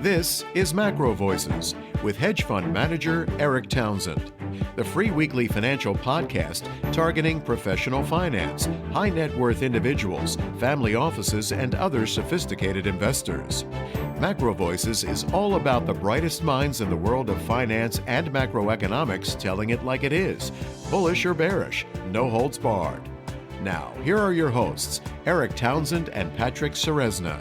This is MacroVoices with hedge fund manager Erik Townsend, the free weekly financial podcast targeting professional finance, high net worth individuals, family offices, and other sophisticated investors. MacroVoices is all about the brightest minds in the world of finance and macroeconomics telling it like it is, bullish or bearish, no holds barred. Now, here are your hosts, Erik Townsend and Patrick Ceresna.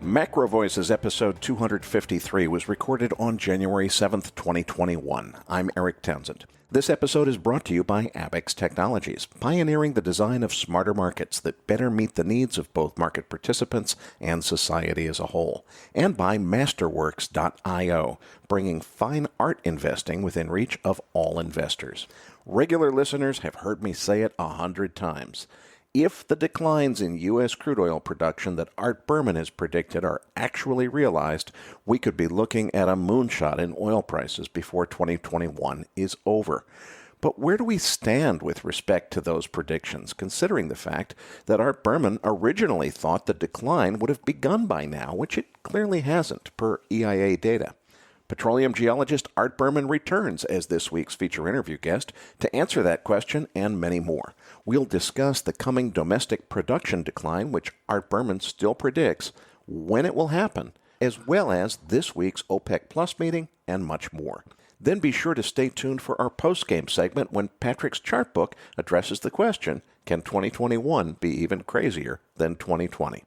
MacroVoices episode 253 was recorded on January 7th, 2021. I'm Erik Townsend. This episode is brought to you by Abaxx Technologies, pioneering the design of smarter markets that better meet the needs of both market participants and society as a whole, and by Masterworks.io, bringing fine art investing within reach of all investors. Regular listeners have heard me say it 100 times. If the declines in U.S. crude oil production that Art Berman has predicted are actually realized, we could be looking at a moonshot in oil prices before 2021 is over. But where do we stand with respect to those predictions, considering the fact that Art Berman originally thought the decline would have begun by now, which it clearly hasn't, per EIA data? Petroleum geologist Art Berman returns as this week's feature interview guest to answer that question and many more. We'll discuss the coming domestic production decline, which Art Berman still predicts, when it will happen, as well as this week's OPEC Plus meeting and much more. Then be sure to stay tuned for our Postgame segment when Patrick's chart book addresses the question, can 2021 be even crazier than 2020?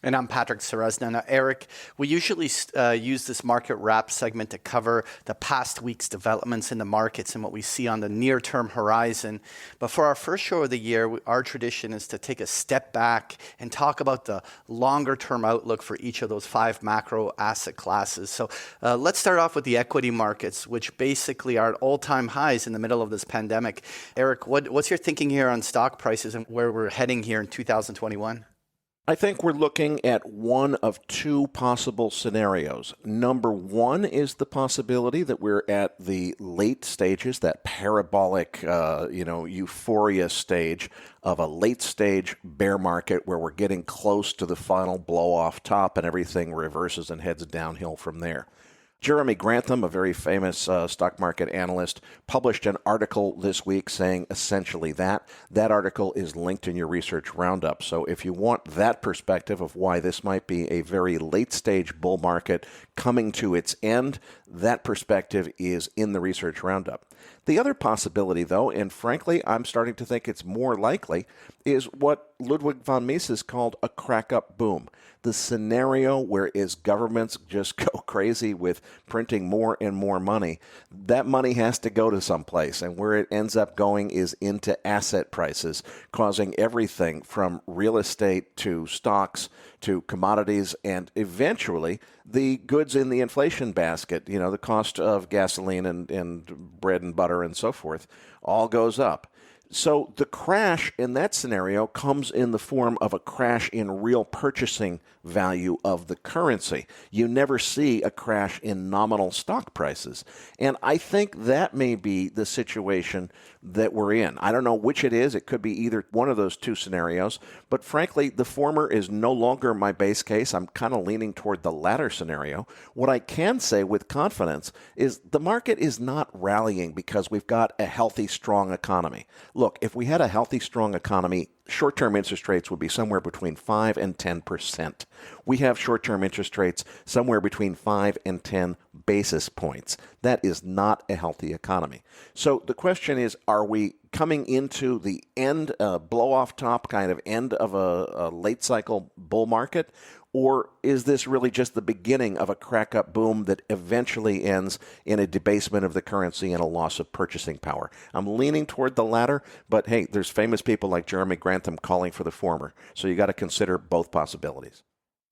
And I'm Patrick Ceresna. Now, Erik, we usually use this market wrap segment to cover the past week's developments in the markets and what we see on the near-term horizon. But for our first show of the year, our tradition is to take a step back and talk about the longer-term outlook for each of those five macro asset classes. So let's start off with the equity markets, which basically are at all-time highs in the middle of this pandemic. Erik, what's your thinking here on stock prices and where we're heading here in 2021? I think we're looking at one of two possible scenarios. Number one is the possibility that we're at the late stages, that parabolic, euphoria stage of a late stage bear market where we're getting close to the final blow off top and everything reverses and heads downhill from there. Jeremy Grantham, a very famous stock market analyst, published an article this week saying essentially that. That article is linked in your research roundup. So if you want that perspective of why this might be a very late-stage bull market coming to its end, that perspective is in the research roundup. The other possibility, though, and frankly, I'm starting to think it's more likely, is what Ludwig von Mises called a crack-up boom. The scenario where as governments just go crazy with printing more and more money, that money has to go to someplace, and where it ends up going is into asset prices, causing everything from real estate to stocks to commodities and eventually the goods in the inflation basket, the cost of gasoline and bread and butter and so forth, all goes up. So the crash in that scenario comes in the form of a crash in real purchasing value of the currency. You never see a crash in nominal stock prices. And I think that may be the situation that we're in. I don't know which it is. It could be either one of those two scenarios. But frankly, the former is no longer my base case. I'm kind of leaning toward the latter scenario. What I can say with confidence is the market is not rallying because we've got a healthy, strong economy. Look, if we had a healthy, strong economy, short-term interest rates would be somewhere between 5 and 10%. We have short-term interest rates somewhere between 5 and 10 basis points. That is not a healthy economy. So the question is, are we coming into the end, blow-off top kind of end of a late-cycle bull market? Or is this really just the beginning of a crack-up boom that eventually ends in a debasement of the currency and a loss of purchasing power? I'm leaning toward the latter, but hey, there's famous people like Jeremy Grantham calling for the former. So you got to consider both possibilities.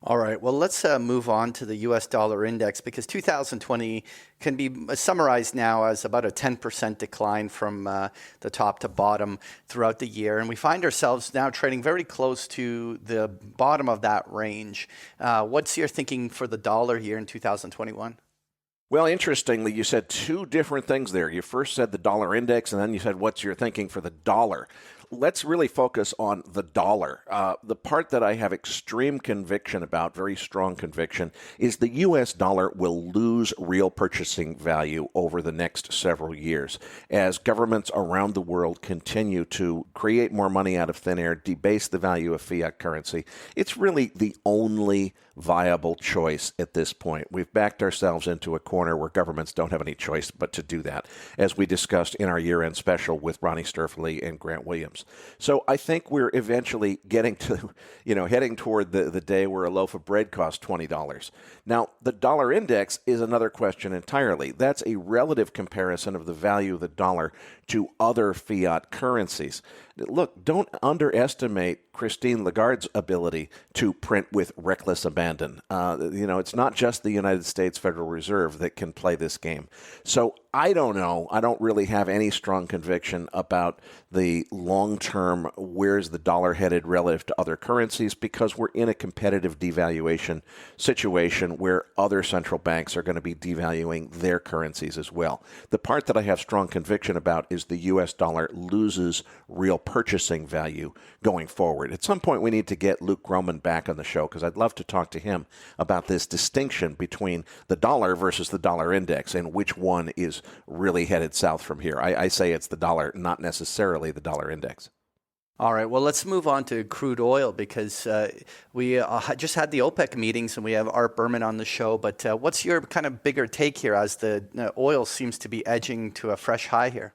All right. Well, let's move on to the U.S. dollar index because 2020 can be summarized now as about a 10% decline from the top to bottom throughout the year. And we find ourselves now trading very close to the bottom of that range. What's your thinking for the dollar here in 2021? Well, interestingly, you said two different things there. You first said the dollar index, and then you said, what's your thinking for the dollar? Let's really focus on the dollar. The part that I have extreme conviction about, very strong conviction, is the U.S. dollar will lose real purchasing value over the next several years as governments around the world continue to create more money out of thin air, debase the value of fiat currency. It's really the only viable choice at this point. We've backed ourselves into a corner where governments don't have any choice but to do that, as we discussed in our year-end special with Ronnie Sturfley and Grant Williams. So I think we're eventually getting to, heading toward the day where a loaf of bread costs $20. Now, the dollar index is another question entirely. That's a relative comparison of the value of the dollar to other fiat currencies. Look, don't underestimate Christine Lagarde's ability to print with reckless abandon. It's not just the United States Federal Reserve that can play this game. So I don't know. I don't really have any strong conviction about the long-term where's the dollar headed relative to other currencies, because we're in a competitive devaluation situation where other central banks are going to be devaluing their currencies as well. The part that I have strong conviction about is the U.S. dollar loses real purchasing value going forward. At some point, we need to get Luke Groman back on the show, because I'd love to talk to him about this distinction between the dollar versus the dollar index and which one is really headed south from here. I say it's the dollar, not necessarily the dollar index. All right, well, let's move on to crude oil, because we just had the OPEC meetings and we have Art Berman on the show. But what's your kind of bigger take here as the oil seems to be edging to a fresh high here?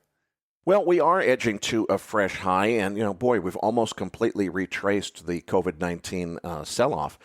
Well, we are edging to a fresh high, and, we've almost completely retraced the COVID-19 sell-off.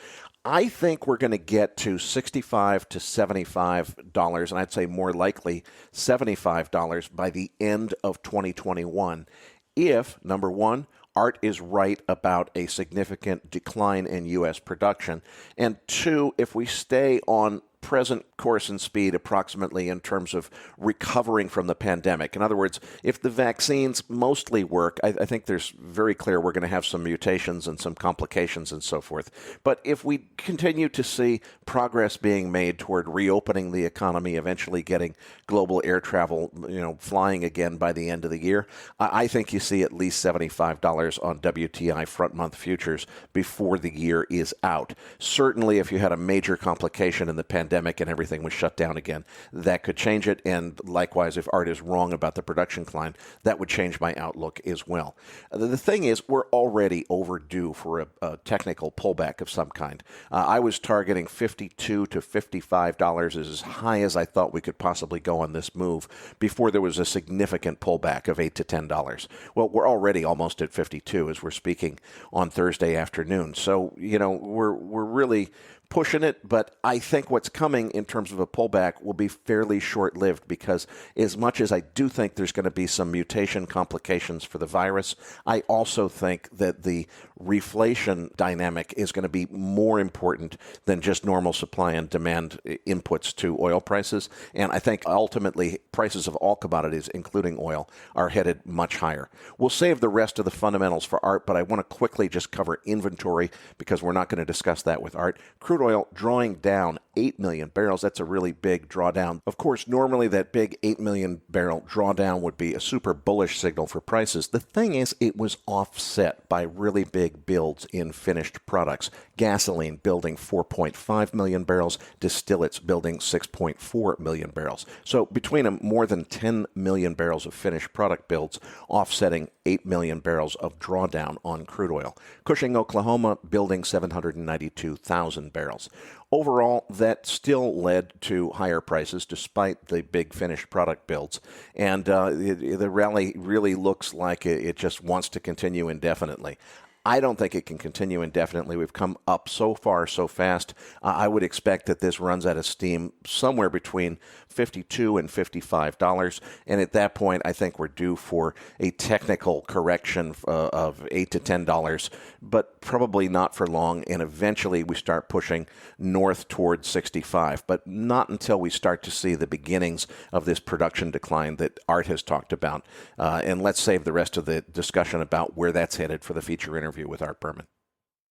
I think we're going to get to $65 to $75, and I'd say more likely $75 by the end of 2021 if, number one, Art is right about a significant decline in U.S. production, and two, if we stay on present course and speed approximately in terms of recovering from the pandemic. In other words, if the vaccines mostly work, I think there's very clear we're going to have some mutations and some complications and so forth. But if we continue to see progress being made toward reopening the economy, eventually getting global air travel, flying again by the end of the year, I think you see at least $75 on WTI front month futures before the year is out. Certainly, if you had a major complication in the pandemic and everything was shut down again, that could change it. And likewise, if Art is wrong about the production decline, that would change my outlook as well. The thing is, we're already overdue for a technical pullback of some kind. I was targeting $52 to $55 as high as I thought we could possibly go on this move before there was a significant pullback of $8 to $10. Well, we're already almost at 52 as we're speaking on Thursday afternoon. So, we're really pushing it, but I think what's coming in terms of a pullback will be fairly short-lived, because as much as I do think there's going to be some mutation complications for the virus, I also think that the reflation dynamic is going to be more important than just normal supply and demand inputs to oil prices. And I think ultimately prices of all commodities, including oil, are headed much higher. We'll save the rest of the fundamentals for Art, but I want to quickly just cover inventory, because we're not going to discuss that with Art. Crude oil drawing down 8 million barrels. That's a really big drawdown. Of course, normally that big 8 million barrel drawdown would be a super bullish signal for prices. The thing is, it was offset by really big builds in finished products. Gasoline building 4.5 million barrels, distillates building 6.4 million barrels. So between them, more than 10 million barrels of finished product builds offsetting 8 million barrels of drawdown on crude oil. Cushing, Oklahoma building 792,000 barrels. Overall, that still led to higher prices despite the big finished product builds. And the rally really looks like it just wants to continue indefinitely. I don't think it can continue indefinitely. We've come up so far so fast. I would expect that this runs out of steam somewhere between $52 and $55. And at that point, I think we're due for a technical correction of $8 to $10, but probably not for long. And eventually we start pushing north towards 65, but not until we start to see the beginnings of this production decline that Art has talked about. And let's save the rest of the discussion about where that's headed for the feature interview with Art Berman.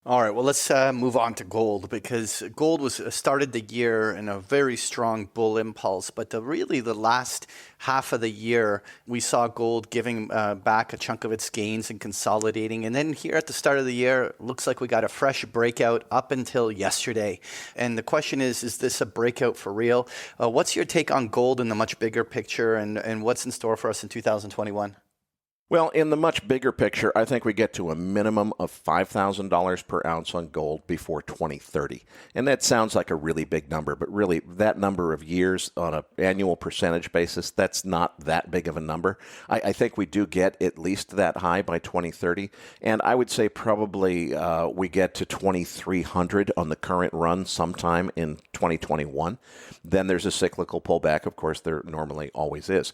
All right, well, let's move on to gold, because gold was started the year in a very strong bull impulse. But really the last half of the year, we saw gold giving back a chunk of its gains and consolidating. And then here at the start of the year, it looks like we got a fresh breakout up until yesterday. And the question is this a breakout for real? What's your take on gold in the much bigger picture, and what's in store for us in 2021? Well, in the much bigger picture, I think we get to a minimum of $5,000 per ounce on gold before 2030. And that sounds like a really big number, but really that number of years on an annual percentage basis, that's not that big of a number. I think we do get at least that high by 2030. And I would say probably we get to 2,300 on the current run sometime in 2021. Then there's a cyclical pullback. Of course, there normally always is.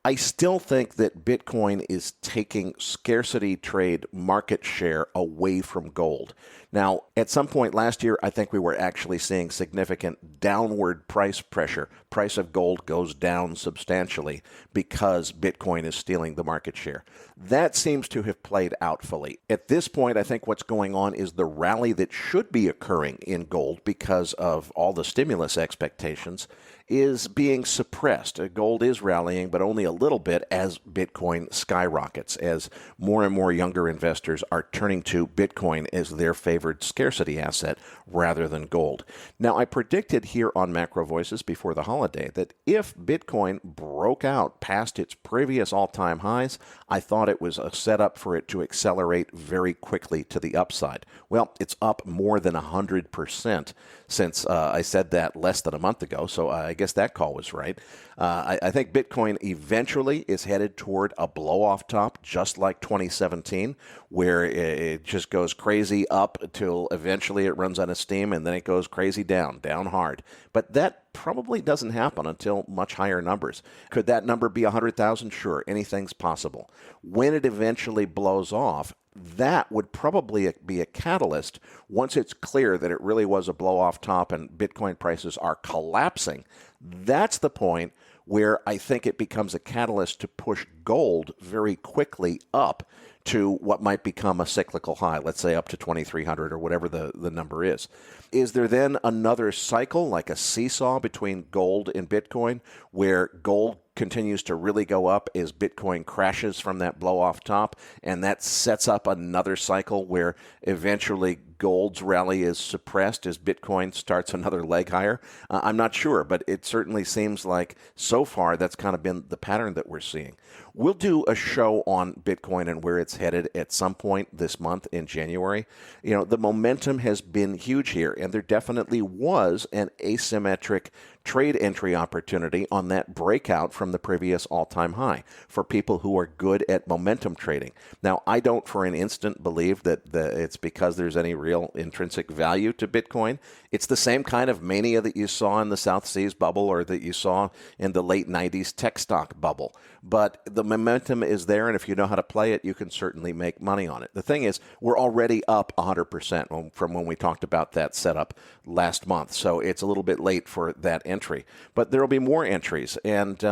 I still think that Bitcoin is taking scarcity trade market share away from gold. Now, at some point last year, I think we were actually seeing significant downward price pressure. Price of gold goes down substantially because Bitcoin is stealing the market share. That seems to have played out fully. At this point, I think what's going on is the rally that should be occurring in gold because of all the stimulus expectations is being suppressed. Gold is rallying, but only a little bit as Bitcoin skyrockets, as more and more younger investors are turning to Bitcoin as their favored scarcity asset rather than gold. Now, I predicted here on MacroVoices before the holiday that if Bitcoin broke out past its previous all-time highs, I thought it was a setup for it to accelerate very quickly to the upside. Well, it's up more than 100% since I said that less than a month ago, so I guess that call was right. I think Bitcoin eventually is headed toward a blow-off top, just like 2017, where it just goes crazy up until eventually it runs out of steam, and then it goes crazy down hard. But that probably doesn't happen until much higher numbers. Could that number be 100,000? Sure, anything's possible. When it eventually blows off, that would probably be a catalyst once it's clear that it really was a blow-off top and Bitcoin prices are collapsing. That's the point where I think it becomes a catalyst to push gold very quickly up to what might become a cyclical high, let's say up to 2,300 or whatever the number is. Is there then another cycle, like a seesaw between gold and Bitcoin, where gold continues to really go up as Bitcoin crashes from that blow-off top, and that sets up another cycle where eventually gold's rally is suppressed as Bitcoin starts another leg higher? I'm not sure, but it certainly seems like so far that's kind of been the pattern that we're seeing. We'll do a show on Bitcoin and where it's headed at some point this month in January. You know, the momentum has been huge here, and there definitely was an asymmetric trade entry opportunity on that breakout from the previous all-time high for people who are good at momentum trading. Now, I don't for an instant believe that it's because there's any real intrinsic value to Bitcoin. It's the same kind of mania that you saw in the South Seas bubble or that you saw in the late 90s tech stock bubble. But the momentum is there, and if you know how to play it, you can certainly make money on it. The thing is, we're already up 100% from when we talked about that setup last month, so it's a little bit late for that entry. But there will be more entries, and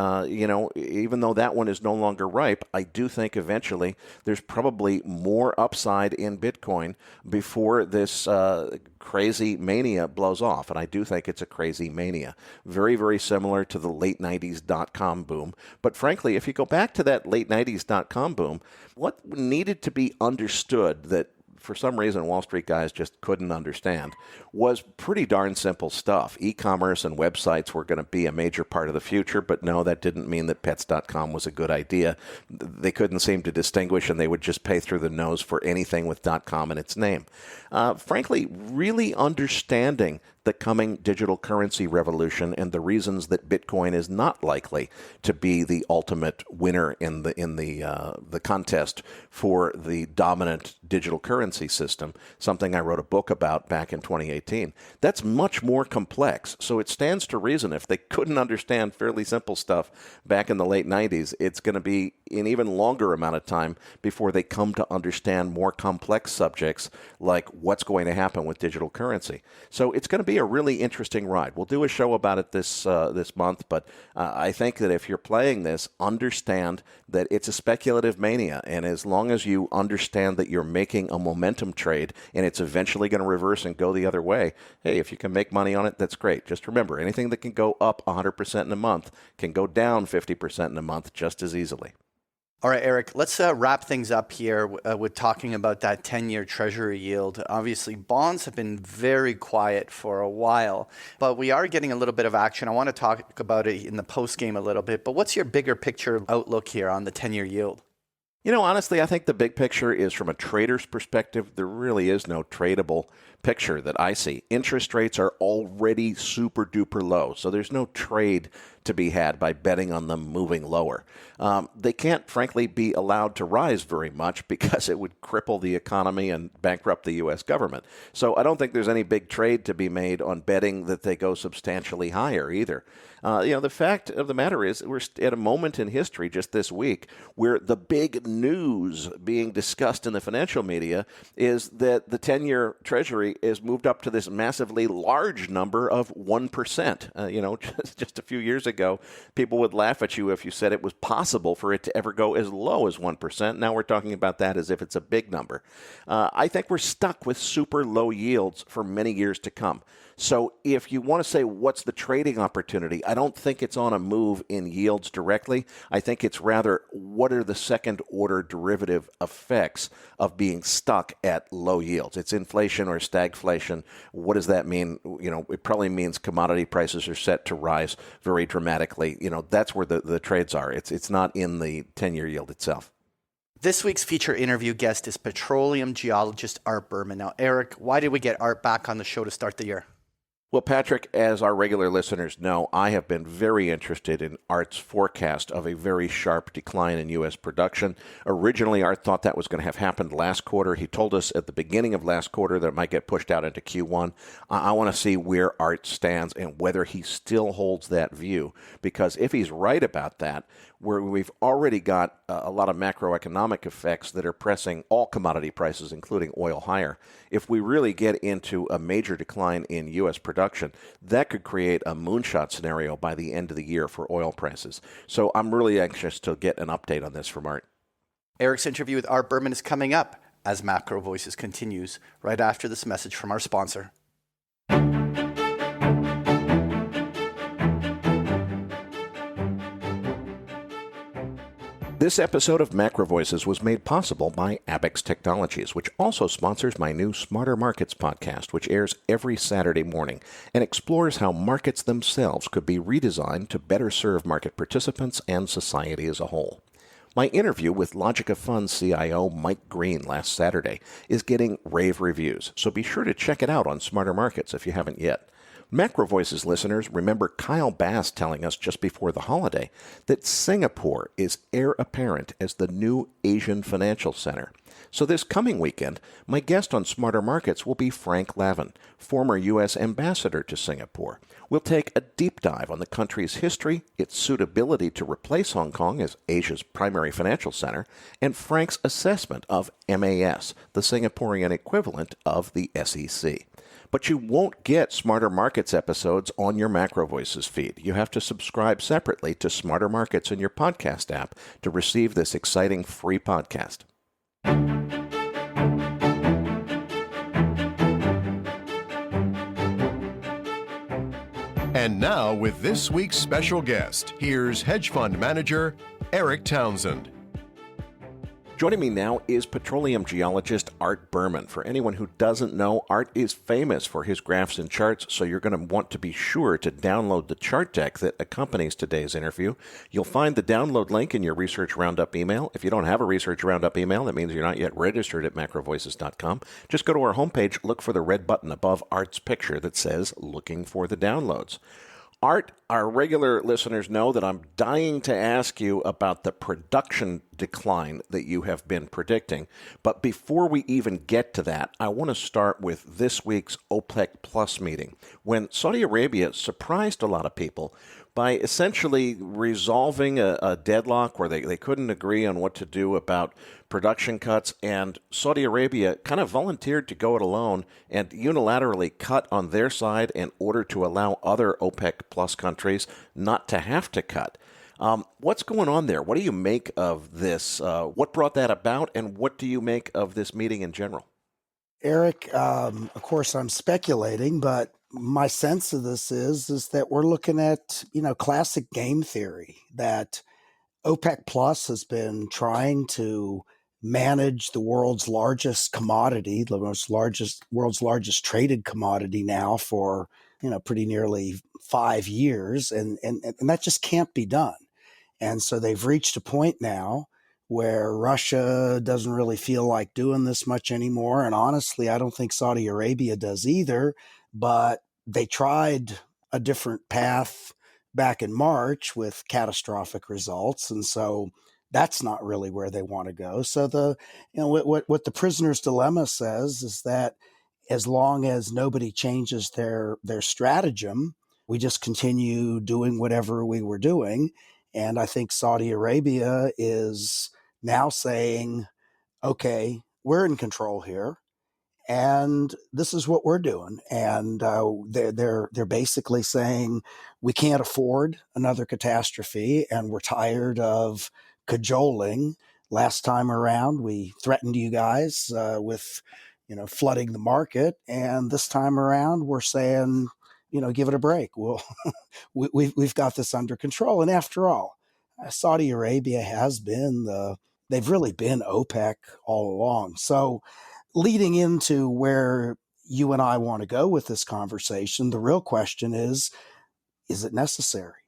even though that one is no longer ripe, I do think eventually there's probably more upside in Bitcoin before this crazy mania blows off. And I do think it's a crazy mania. Very, very similar to the late 90s .com boom. But frankly, if you go back to that late 90s .com boom, what needed to be understood that for some reason Wall Street guys just couldn't understand was pretty darn simple stuff. E-commerce and websites were going to be a major part of the future, but no, that didn't mean that pets.com was a good idea. They couldn't seem to distinguish, and they would just pay through the nose for anything with .com in its name. Frankly, really understanding the coming digital currency revolution and the reasons that Bitcoin is not likely to be the ultimate winner in the contest for the dominant digital currency system, something I wrote a book about back in 2018. That's much more complex. So it stands to reason if they couldn't understand fairly simple stuff back in the late 90s, it's going to be an even longer amount of time before they come to understand more complex subjects like what's going to happen with digital currency. So it's going to be a really interesting ride. We'll do a show about it this month, but I think that if you're playing this, understand that it's a speculative mania, and as long as you understand that you're making a momentum trade and it's eventually going to reverse and go the other way, hey, if you can make money on it, that's great. Just remember, anything that can go up 100% in a month can go down 50% in a month just as easily. All right, Erik, let's wrap things up here with talking about that 10-year Treasury yield. Obviously, bonds have been very quiet for a while, but we are getting a little bit of action. I want to talk about it in the postgame a little bit, but what's your bigger picture outlook here on the 10-year yield? You know, honestly, I think the big picture is from a trader's perspective, there really is no tradable picture that I see. Interest rates are already super duper low, so there's no trade to be had by betting on them moving lower. They can't, frankly, be allowed to rise very much because it would cripple the economy and bankrupt the U.S. government. So I don't think there's any big trade to be made on betting that they go substantially higher either. The fact of the matter is we're at a moment in history just this week where the big news being discussed in the financial media is that the 10-year Treasury is moved up to this massively large number of 1%. Just a few years ago, people would laugh at you if you said it was possible for it to ever go as low as 1%. Now we're talking about that as if it's a big number. I think we're stuck with super low yields for many years to come. So if you want to say what's the trading opportunity, I don't think it's on a move in yields directly. I think it's rather what are the second order derivative effects of being stuck at low yields. It's inflation or stagflation. What does that mean? It probably means commodity prices are set to rise very dramatically. That's where the trades are. It's not in the 10-year yield itself. This week's feature interview guest is petroleum geologist Art Berman. Now, Erik, why did we get Art back on the show to start the year? Well, Patrick, as our regular listeners know, I have been very interested in Art's forecast of a very sharp decline in U.S. production. Originally, Art thought that was going to have happened last quarter. He told us at the beginning of last quarter that it might get pushed out into Q1. I want to see where Art stands and whether he still holds that view, because if he's right about that, where we've already got a lot of macroeconomic effects that are pressing all commodity prices, including oil, higher. If we really get into a major decline in U.S. production, that could create a moonshot scenario by the end of the year for oil prices. So I'm really anxious to get an update on this from Art. Erik's interview with Art Berman is coming up as MacroVoices continues right after this message from our sponsor. This episode of MacroVoices was made possible by Abex Technologies, which also sponsors my new Smarter Markets podcast, which airs every Saturday morning and explores how markets themselves could be redesigned to better serve market participants and society as a whole. My interview with Logica Funds CIO Mike Green last Saturday is getting rave reviews, so be sure to check it out on Smarter Markets if you haven't yet. MacroVoices listeners remember Kyle Bass telling us just before the holiday that Singapore is heir apparent as the new Asian financial center. So this coming weekend, my guest on Smarter Markets will be Frank Lavin, former U.S. ambassador to Singapore. We'll take a deep dive on the country's history, its suitability to replace Hong Kong as Asia's primary financial center, and Frank's assessment of MAS, the Singaporean equivalent of the SEC. But you won't get Smarter Markets episodes on your MacroVoices feed. You have to subscribe separately to Smarter Markets in your podcast app to receive this exciting free podcast. And now, with this week's special guest, here's hedge fund manager Erik Townsend. Joining me now is petroleum geologist Art Berman. For anyone who doesn't know, Art is famous for his graphs and charts, so you're going to want to be sure to download the chart deck that accompanies today's interview. You'll find the download link in your Research Roundup email. If you don't have a Research Roundup email, that means you're not yet registered at macrovoices.com. Just go to our homepage, look for the red button above Art's picture that says Looking for the Downloads. Art, our regular listeners know that I'm dying to ask you about the production decline that you have been predicting. But before we even get to that, I want to start with this week's OPEC Plus meeting, when Saudi Arabia surprised a lot of people by essentially resolving a deadlock where they couldn't agree on what to do about production cuts, and Saudi Arabia kind of volunteered to go it alone and unilaterally cut on their side in order to allow other OPEC plus countries not to have to cut. What's going on there? What do you make of this? What brought that about, and what do you make of this meeting in general? Erik, of course, I'm speculating, but my sense of this is that we're looking at, classic game theory, that OPEC Plus has been trying to manage the world's largest commodity, the world's largest traded commodity now for, pretty nearly 5 years. And that just can't be done. And so they've reached a point now where Russia doesn't really feel like doing this much anymore. And honestly, I don't think Saudi Arabia does either. But they tried a different path back in March with catastrophic results. And so that's not really where they want to go. So what the prisoner's dilemma says is that as long as nobody changes their stratagem, we just continue doing whatever we were doing. And I think Saudi Arabia is now saying, okay, we're in control here, and this is what we're doing. And they're basically saying we can't afford another catastrophe, and we're tired of cajoling. Last time around, we threatened you guys with, flooding the market, and this time around, we're saying, give it a break. We've got this under control. And after all, Saudi Arabia they've really been OPEC all along. So leading into where you and I want to go with this conversation, the real question is it necessary?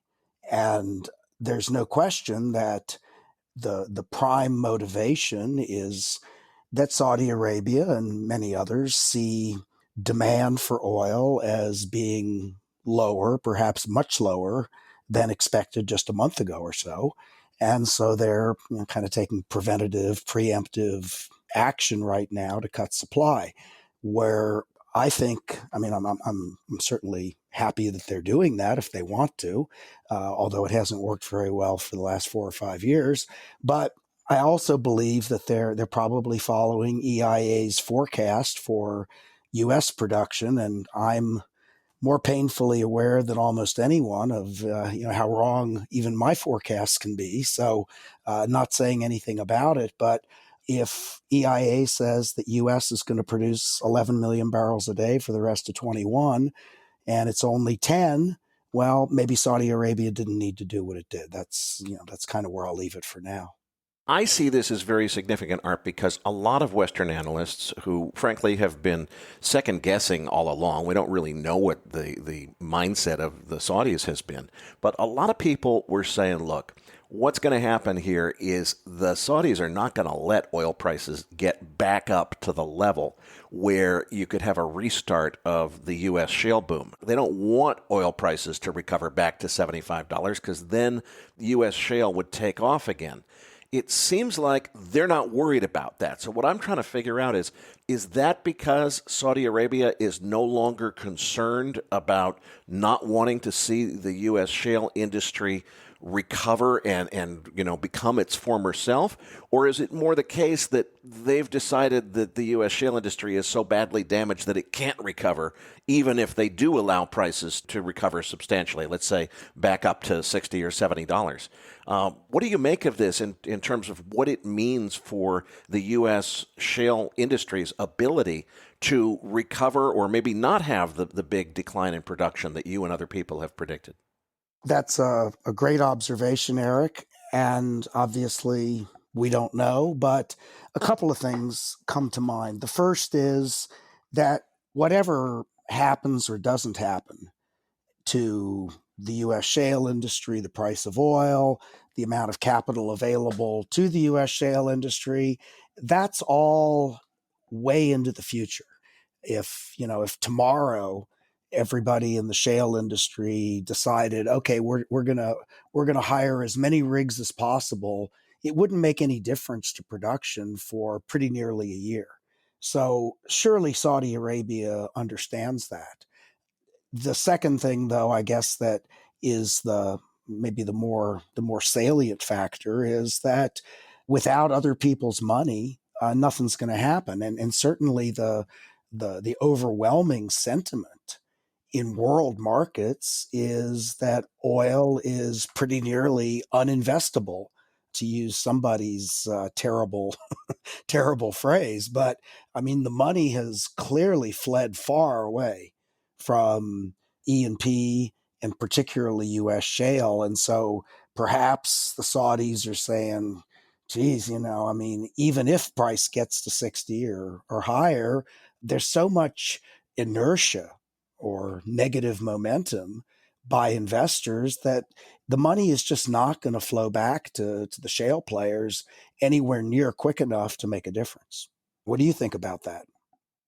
And there's no question that the prime motivation is that Saudi Arabia and many others see demand for oil as being lower, perhaps much lower than expected just a month ago or so. And so they're kind of taking preventative, preemptive action right now to cut supply, where I think, I'm certainly happy that they're doing that if they want to, although it hasn't worked very well for the last 4 or 5 years. But I also believe that they're probably following EIA's forecast for U.S. production, and I'm more painfully aware than almost anyone of how wrong even my forecasts can be. So, not saying anything about it, but if EIA says that U.S. is going to produce 11 million barrels a day for the rest of 21, and it's only 10, well, maybe Saudi Arabia didn't need to do what it did. That's kind of where I'll leave it for now. I see this as very significant, Art, because a lot of Western analysts who, frankly, have been second-guessing all along, we don't really know what the mindset of the Saudis has been, but a lot of people were saying, look, what's going to happen here is the Saudis are not going to let oil prices get back up to the level where you could have a restart of the U.S. shale boom. They don't want oil prices to recover back to $75 because then U.S. shale would take off again. It seems like they're not worried about that. So what I'm trying to figure out is that because Saudi Arabia is no longer concerned about not wanting to see the U.S. shale industry recover and become its former self? Or is it more the case that they've decided that the U.S. shale industry is so badly damaged that it can't recover, even if they do allow prices to recover substantially, let's say back up to $60 or $70? What do you make of this in terms of what it means for the U.S. shale industry's ability to recover or maybe not have the big decline in production that you and other people have predicted? That's a great observation, Erik. And obviously, we don't know, but a couple of things come to mind. The first is that whatever happens or doesn't happen to the U.S. shale industry, the price of oil, the amount of capital available to the U.S. shale industry, that's all way into the future. If tomorrow everybody in the shale industry decided, okay, we're gonna hire as many rigs as possible, it wouldn't make any difference to production for pretty nearly a year. So surely Saudi Arabia understands that. The second thing, though, I guess that is maybe the more salient factor, is that without other people's money, nothing's going to happen. And certainly the overwhelming sentiment in world markets is that oil is pretty nearly uninvestable, to use somebody's terrible phrase. But I mean, the money has clearly fled far away from E&P and particularly U.S. shale. And so perhaps the Saudis are saying, geez, I mean, even if price gets to 60 or higher, there's so much inertia or negative momentum by investors that the money is just not going to flow back to the shale players anywhere near quick enough to make a difference. What do you think about that?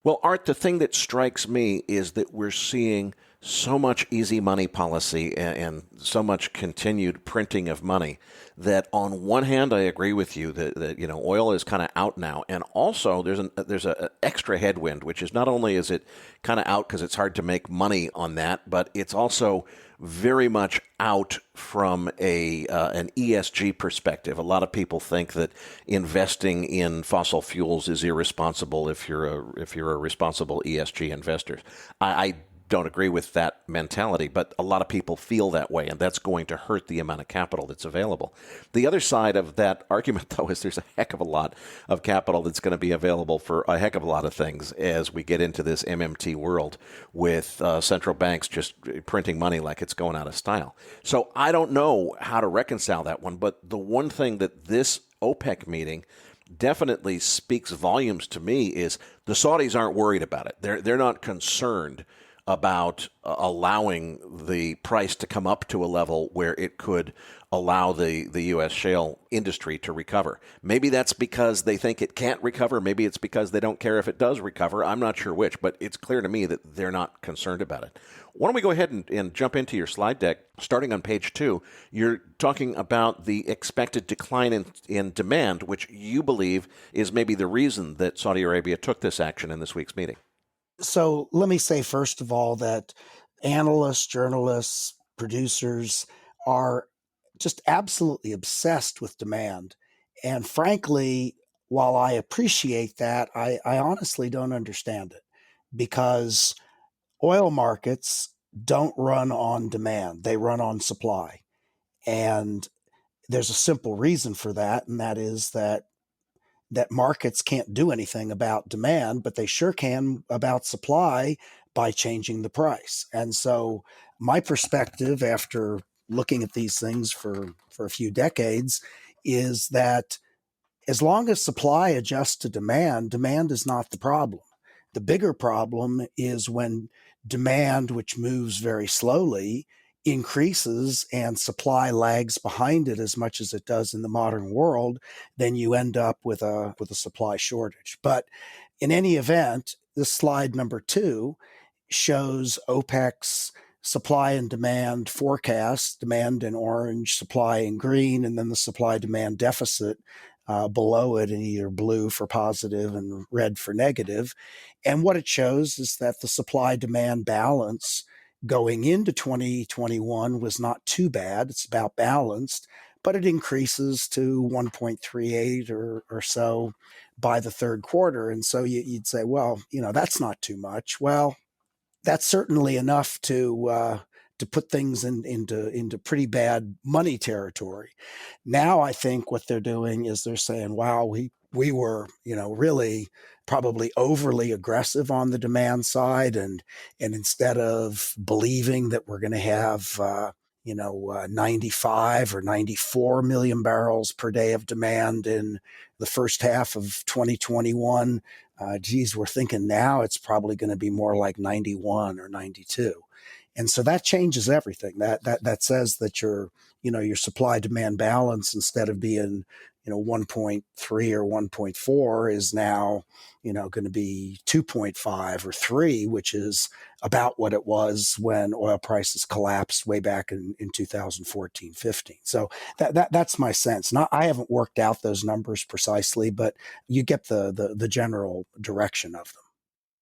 Well, Art, the thing that strikes me is that we're seeing so much easy money policy and so much continued printing of money that on one hand, I agree with you that oil is kind of out now. And also there's an extra headwind, which is not only is it kind of out because it's hard to make money on that, but it's also very much out from an ESG perspective. A lot of people think that investing in fossil fuels is irresponsible if you're a responsible ESG investor. I don't agree with that mentality, but a lot of people feel that way, and that's going to hurt the amount of capital that's available. The other side of that argument, though, is there's a heck of a lot of capital that's going to be available for a heck of a lot of things as we get into this MMT world with central banks just printing money like it's going out of style. So I don't know how to reconcile that one, but the one thing that this OPEC meeting definitely speaks volumes to me is the Saudis aren't worried about it. They're not concerned about allowing the price to come up to a level where it could allow the U.S. shale industry to recover. Maybe that's because they think it can't recover. Maybe it's because they don't care if it does recover. I'm not sure which, but it's clear to me that they're not concerned about it. Why don't we go ahead and jump into your slide deck? Starting on page 2, you're talking about the expected decline in demand, which you believe is maybe the reason that Saudi Arabia took this action in this week's meeting. So let me say, first of all, that analysts, journalists, producers are just absolutely obsessed with demand. And frankly, while I appreciate that, I honestly don't understand it, because oil markets don't run on demand. They run on supply. And there's a simple reason for that, and that is that markets can't do anything about demand, but they sure can about supply by changing the price. And so my perspective, after looking at these things for a few decades, is that as long as supply adjusts to demand, demand is not the problem. The bigger problem is when demand, which moves very slowly, increases and supply lags behind it as much as it does in the modern world, then you end up with a supply shortage. But in any event, this slide number 2 shows OPEC's supply and demand forecast, demand in orange, supply in green, and then the supply-demand deficit below it in either blue for positive and red for negative. And what it shows is that the supply-demand balance going into 2021 was not too bad. It's about balanced, but it increases to 1.38 or so by the third quarter. And so you'd say, well, that's not too much. Well, that's certainly enough to put things into pretty bad money territory. Now I think what they're doing is they're saying, wow, we were, really probably overly aggressive on the demand side, and instead of believing that we're going to have 95 or 94 million barrels per day of demand in the first half of 2021, we're thinking now it's probably going to be more like 91 or 92. And so that changes everything. That says that your supply demand balance, instead of being 1.3 or 1.4, is now going to be 2.5 or 3, which is about what it was when oil prices collapsed way back in 2014-15. So that's my sense. I haven't worked out those numbers precisely, but you get the general direction of them.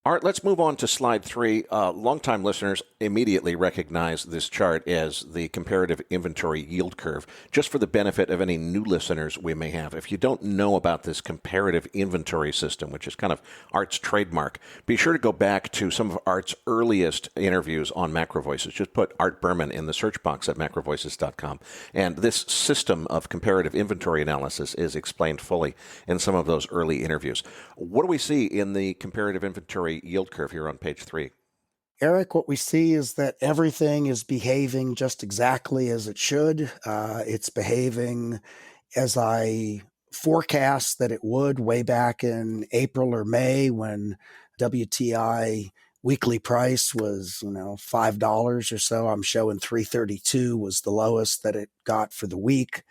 Art, let's move on to slide 3. Longtime listeners immediately recognize this chart as the comparative inventory yield curve. Just for the benefit of any new listeners we may have, if you don't know about this comparative inventory system, which is kind of Art's trademark, be sure to go back to some of Art's earliest interviews on MacroVoices. Just put Art Berman in the search box at macrovoices.com. And this system of comparative inventory analysis is explained fully in some of those early interviews. What do we see in the comparative inventory yield curve here on page 3? Erik, what we see is that everything is behaving just exactly as it should. It's behaving as I forecast that it would way back in April or May when WTI weekly price was, $5 or so. I'm showing 332 was the lowest that it got for the week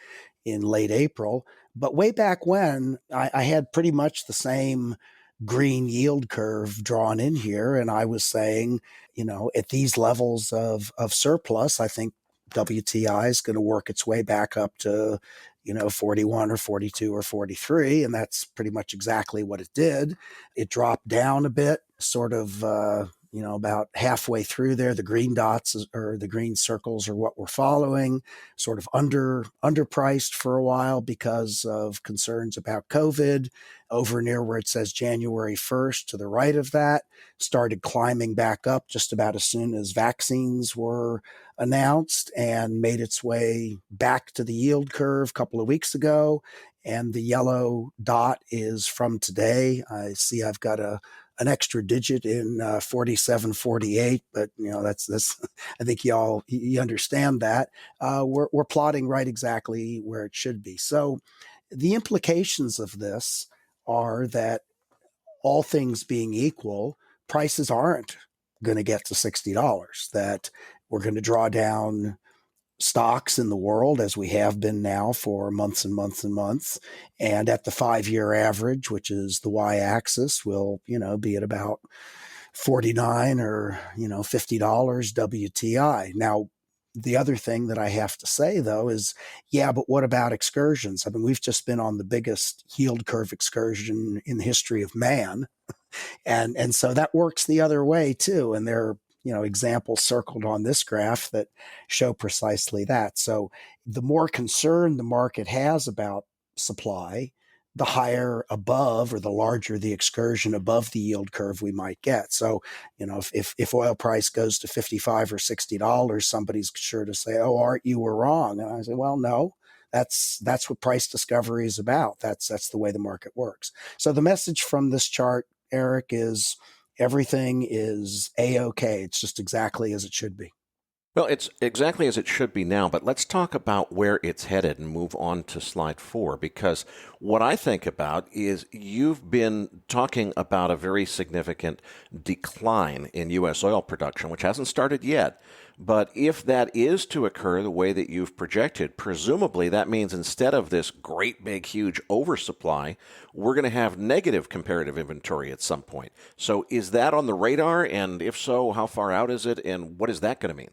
in late April. But way back when, I had pretty much the same green yield curve drawn in here. And I was saying, at these levels of surplus, I think WTI is going to work its way back up to, 41 or 42 or 43. And that's pretty much exactly what it did. It dropped down a bit, sort of, about halfway through there. The green dots or the green circles are what we're following, sort of underpriced for a while because of concerns about COVID. Over near where it says January 1st to the right of that, started climbing back up just about as soon as vaccines were announced and made its way back to the yield curve a couple of weeks ago. And the yellow dot is from today. I see I've got an extra digit in 4748, but that's I think you understand that. We're plotting right exactly where it should be. So the implications of this are that all things being equal, prices aren't going to get to $60, that we're going to draw down stocks in the world as we have been now for months and months and months. And at the 5-year average, which is the y-axis, will, be at about 49 or, $50 WTI. Now, the other thing that I have to say, though, is, yeah, but what about excursions? I mean, we've just been on the biggest yield curve excursion in the history of man. And so that works the other way, too. And there are, examples circled on this graph that show precisely that. So the more concern the market has about supply, the higher above or the larger the excursion above the yield curve we might get. So, if oil price goes to $55 or $60, somebody's sure to say, "Oh, Art, you were wrong." And I say, "Well, no, that's what price discovery is about. That's the way the market works." So the message from this chart, Erik, is everything is A-OK. It's just exactly as it should be. Well, it's exactly as it should be now, but let's talk about where it's headed and move on to slide 4, because what I think about is you've been talking about a very significant decline in U.S. oil production, which hasn't started yet. But if that is to occur the way that you've projected, presumably that means instead of this great big huge oversupply, we're going to have negative comparative inventory at some point. So is that on the radar? And if so, how far out is it? And what is that going to mean?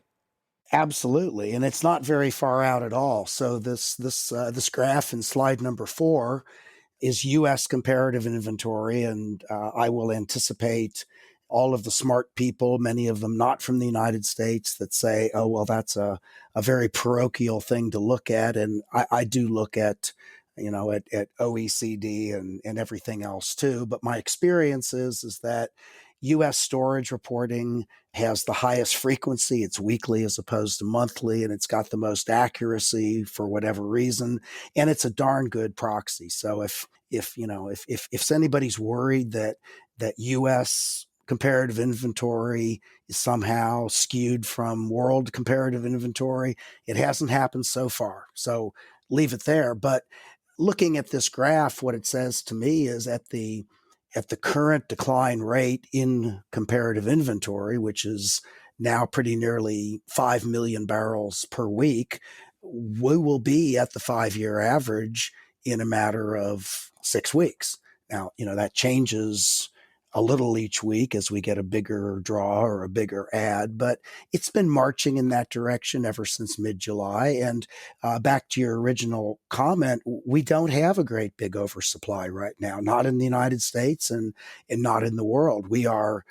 Absolutely, and it's not very far out at all. So this graph in slide number 4 is U.S. comparative inventory, and I will anticipate all of the smart people, many of them not from the United States, that say, "Oh, well, that's a very parochial thing to look at," and I do look at at OECD and everything else too. But my experience is that U.S. storage reporting has the highest frequency. It's weekly as opposed to monthly, and it's got the most accuracy for whatever reason. And it's a darn good proxy. So if anybody's worried that U.S. comparative inventory is somehow skewed from world comparative inventory, it hasn't happened so far. So leave it there. But looking at this graph, what it says to me is at the current decline rate in comparative inventory, which is now pretty nearly 5 million barrels per week, we will be at the 5-year average in a matter of 6 weeks. Now, that changes a little each week as we get a bigger draw or a bigger add, but it's been marching in that direction ever since mid-July. And back to your original comment, we don't have a great big oversupply right now, not in the United States and not in the world. We are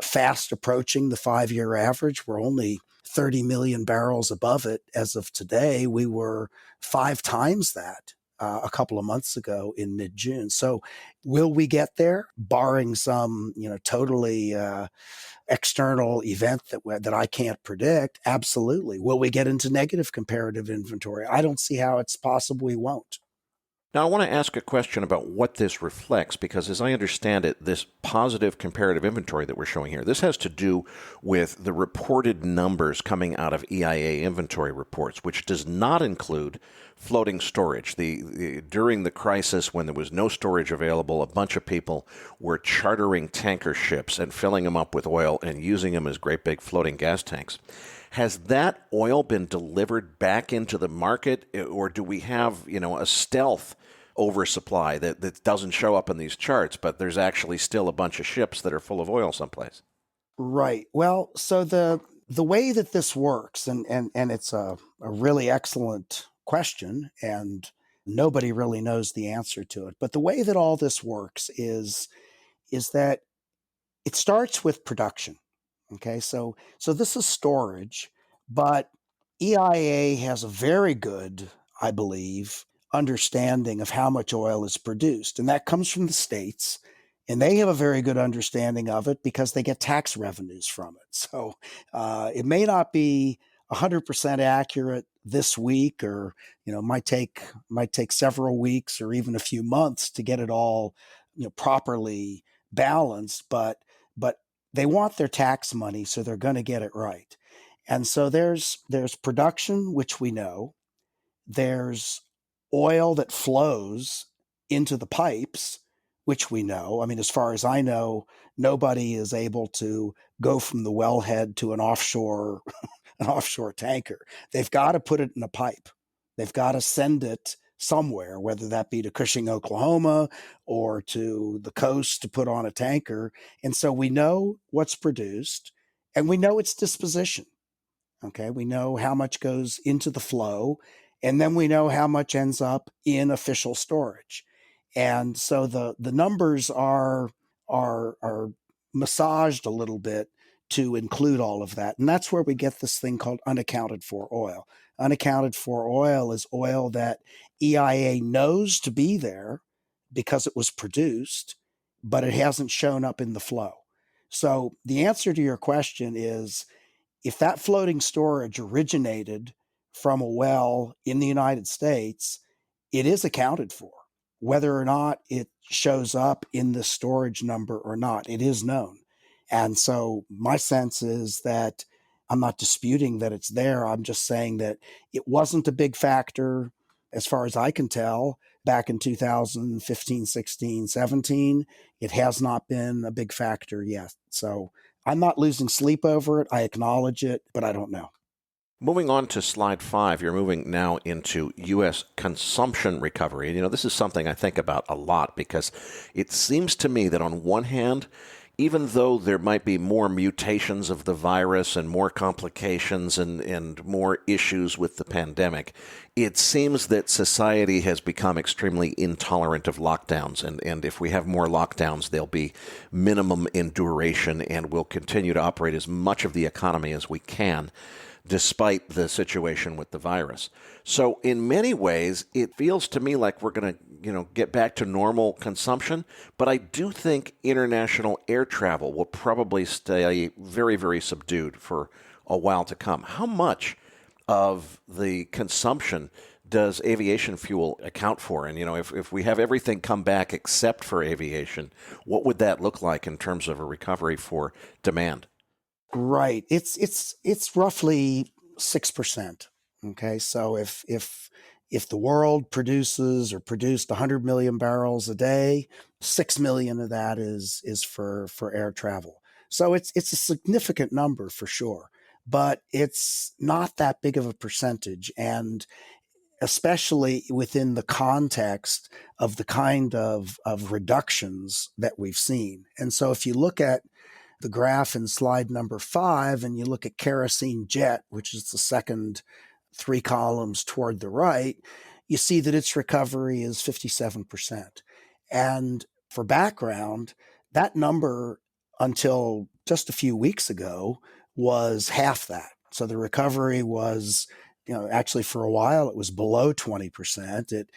fast approaching the 5-year average. We're only 30 million barrels above it as of today. We were 5 times that a couple of months ago in mid-June. So will we get there, barring some, totally external event that I can't predict? Absolutely. Will we get into negative comparative inventory? I don't see how it's possible we won't. Now, I want to ask a question about what this reflects, because as I understand it, this positive comparative inventory that we're showing here, this has to do with the reported numbers coming out of EIA inventory reports, which does not include floating storage. During the crisis, when there was no storage available, a bunch of people were chartering tanker ships and filling them up with oil and using them as great big floating gas tanks. Has that oil been delivered back into the market, or do we have, a stealth oversupply that doesn't show up in these charts, but there's actually still a bunch of ships that are full of oil someplace? Right. Well, so the way that this works, and it's a really excellent question, and nobody really knows the answer to it. But the way that all this works is that it starts with production. Okay, so this is storage, but EIA has a very good, I believe, understanding of how much oil is produced, and that comes from the states, and they have a very good understanding of it because they get tax revenues from it. So it may not be 100% accurate this week, or might take several weeks or even a few months to get it all properly balanced, but they want their tax money, so they're going to get it right. And so there's production, which we know. There's oil that flows into the pipes, which we know. I mean, as far as I know, nobody is able to go from the wellhead to an offshore tanker. They've got to put it in a pipe. They've got to send it somewhere, whether that be to Cushing, Oklahoma, or to the coast to put on a tanker. And so we know what's produced, and we know its disposition. Okay, we know how much goes into the flow, and then we know how much ends up in official storage. And so the numbers are massaged a little bit to include all of that. And that's where we get this thing called unaccounted for oil. Unaccounted for oil is oil that EIA knows to be there because it was produced, but it hasn't shown up in the flow. So the answer to your question is, if that floating storage originated from a well in the United States, it is accounted for. Whether or not it shows up in the storage number or not, it is known. And so my sense is that I'm not disputing that it's there. I'm just saying that it wasn't a big factor, as far as I can tell, back in 2015, 16, 17. It has not been a big factor yet. So I'm not losing sleep over it. I acknowledge it, but I don't know. Moving on to slide 5, you're moving now into U.S. consumption recovery. And, this is something I think about a lot, because it seems to me that on one hand, even though there might be more mutations of the virus and more complications and more issues with the pandemic, it seems that society has become extremely intolerant of lockdowns. And if we have more lockdowns, they'll be minimum in duration, and we'll continue to operate as much of the economy as we can, despite the situation with the virus. So in many ways, it feels to me like we're going to, get back to normal consumption. But I do think international air travel will probably stay very, very subdued for a while to come. How much of the consumption does aviation fuel account for? And, if we have everything come back except for aviation, what would that look like in terms of a recovery for demand? Right. It's roughly 6%. Okay. So if the world produced 100 million barrels a day, 6 million of that is for air travel. So it's a significant number for sure, but it's not that big of a percentage. And especially within the context of the kind of reductions that we've seen. And so if you look at the graph in slide number 5 and you look at kerosene jet, which is the second 3 columns toward the right, you see that its recovery is 57%. And for background, that number until just a few weeks ago was half that. So the recovery was, actually for a while it was below 20%. It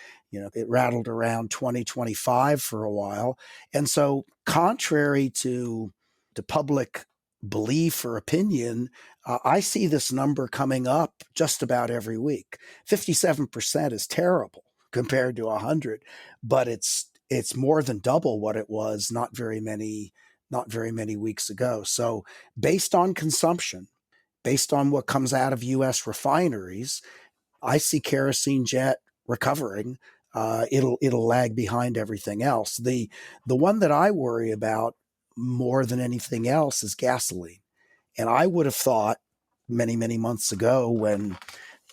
rattled around 20-25 for a while. And so contrary to public belief or opinion, I see this number coming up just about every week. 57% is terrible compared to 100, but it's more than double what it was not very many weeks ago. So based on consumption, based on what comes out of U.S. refineries, I see kerosene jet recovering. It'll lag behind everything else. The one that I worry about more than anything else is gasoline. And I would have thought many, many months ago when,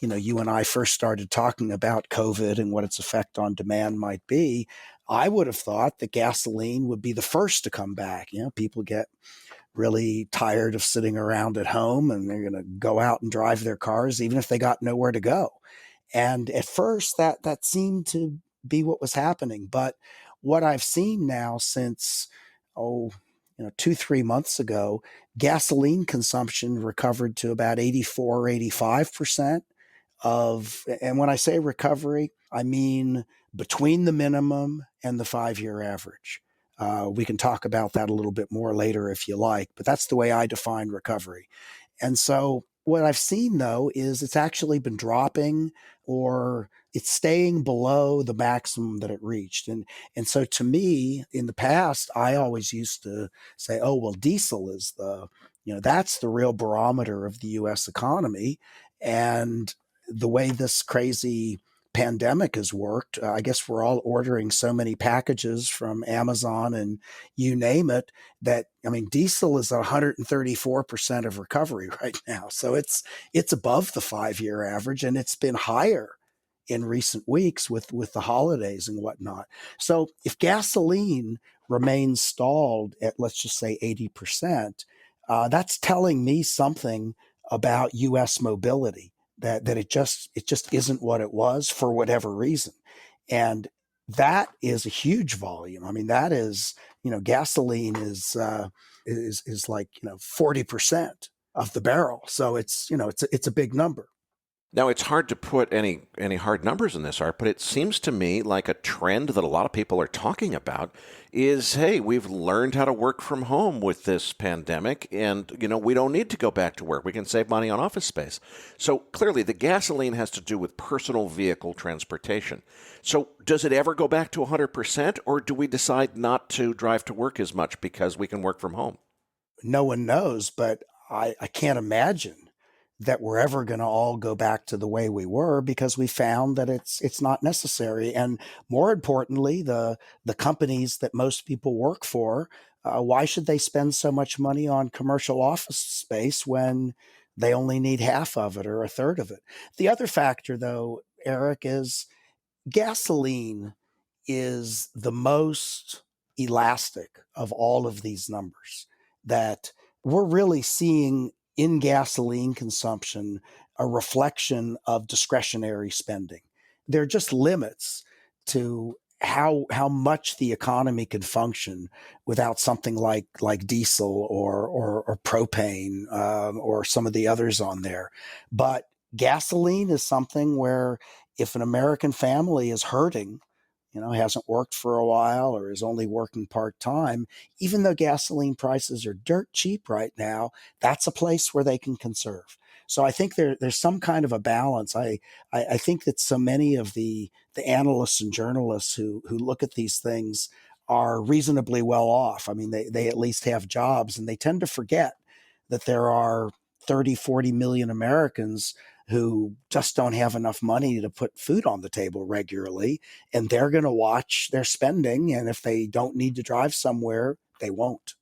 you and I first started talking about COVID and what its effect on demand might be, I would have thought that gasoline would be the first to come back. People get really tired of sitting around at home and they're going to go out and drive their cars, even if they got nowhere to go. And at first that seemed to be what was happening. But what I've seen now since, 2-3 months ago, gasoline consumption recovered to about 84-85% of, and when I say recovery, I mean between the minimum and the 5-year average. We can talk about that a little bit more later if you like, but that's the way I define recovery. And so what I've seen, though, is it's actually been dropping or it's staying below the maximum that it reached. And so to me, in the past, I always used to say, oh, well, diesel is that's the real barometer of the U.S. economy. And the way this crazy pandemic has worked, I guess we're all ordering so many packages from Amazon and you name it that, diesel is 134% of recovery right now. So it's above the 5-year average, and it's been higher in recent weeks with the holidays and whatnot. So if gasoline remains stalled at, let's just say 80%, that's telling me something about U.S. mobility. That it just isn't what it was for whatever reason. And that is a huge volume. That is, gasoline is like, 40% of the barrel. So it's a big number. Now, it's hard to put any hard numbers in this, Art, but it seems to me like a trend that a lot of people are talking about is, hey, we've learned how to work from home with this pandemic, and, we don't need to go back to work. We can save money on office space. So clearly, the gasoline has to do with personal vehicle transportation. So does it ever go back to 100%, or do we decide not to drive to work as much because we can work from home? No one knows, but I can't imagine that we're ever going to all go back to the way we were, because we found that it's not necessary. And more importantly, the companies that most people work for, why should they spend so much money on commercial office space when they only need half of it or a third of it? The other factor, though, Erik, is gasoline is the most elastic of all of these numbers, that we're really seeing in gasoline consumption a reflection of discretionary spending. There are just limits to how much the economy can function without something like diesel or propane or some of the others on there. But gasoline is something where if an American family is hurting, hasn't worked for a while or is only working part-time, even though gasoline prices are dirt cheap right now, that's a place where they can conserve. So I think there's some kind of a balance. I think that so many of the analysts and journalists who look at these things are reasonably well off. They at least have jobs, and they tend to forget that there are 30, 40 million Americans who just don't have enough money to put food on the table regularly, and they're going to watch their spending, and if they don't need to drive somewhere, they won't.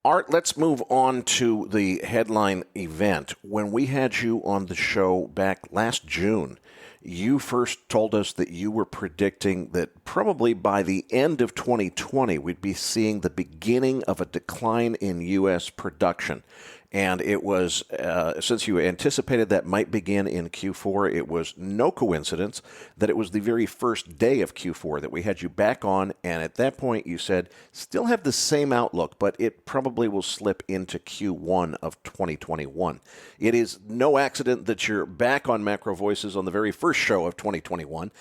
Art, let's move on to the headline event. When we had you on the show back last June, you first told us that you were predicting that probably by the end of 2020, we'd be seeing the beginning of a decline in U.S. production. And it was, since you anticipated that might begin in Q4, it was no coincidence that it was the very first day of Q4 that we had you back on. And at that point, you said, still have the same outlook, but it probably will slip into Q1 of 2021. It is no accident that you're back on MacroVoices on the very first show of 2021.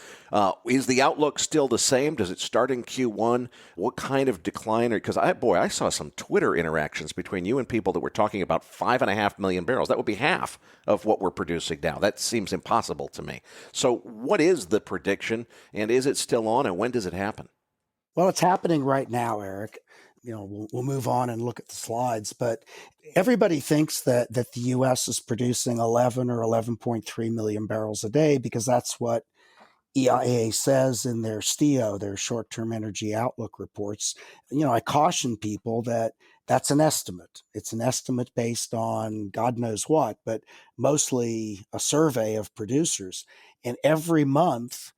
Is the outlook still the same? Does it start in Q1? What kind of decline? Because I saw some Twitter interactions between you and people that were talking about 5.5 million barrels. That would be half of what we're producing now. That seems impossible to me. So what is the prediction, and is it still on, and when does it happen? Well, it's happening right now, Erik. We'll move on and look at the slides, but everybody thinks that the U.S. is producing 11 or 11.3 million barrels a day because that's what EIA says in their STIO, their short-term energy outlook reports. I caution people that that's an estimate. It's an estimate based on God knows what, but mostly a survey of producers. And every month,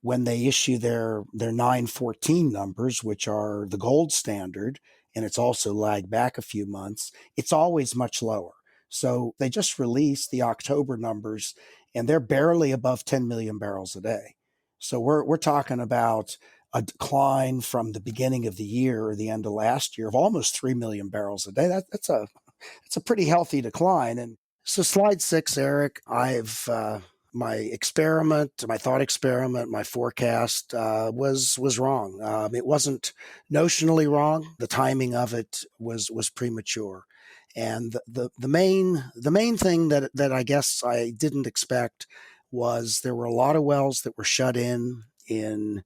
when they issue their 914 numbers, which are the gold standard, and it's also lagged back a few months, it's always much lower. So they just released the October numbers, and they're barely above 10 million barrels a day. So we're talking about a decline from the beginning of the year or the end of last year of almost 3 million barrels a day. That's a pretty healthy decline. And so slide 6, Erik, I've my thought experiment, my forecast was wrong. It wasn't notionally wrong. The timing of it was premature. And the main thing that I guess I didn't expect was there were a lot of wells that were shut in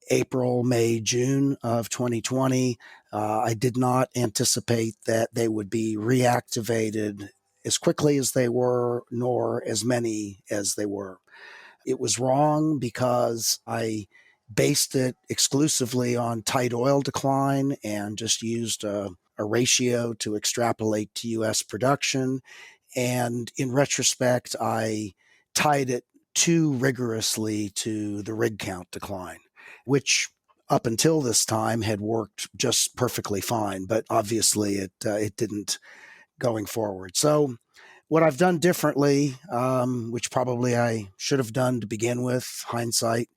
April, May, June of 2020. I did not anticipate that they would be reactivated as quickly as they were, nor as many as they were. It was wrong because I based it exclusively on tight oil decline and just used a ratio to extrapolate to U.S. production. And in retrospect, I tied it too rigorously to the rig count decline, which up until this time had worked just perfectly fine, but obviously it didn't going forward. So what I've done differently, which probably I should have done to begin with, hindsight,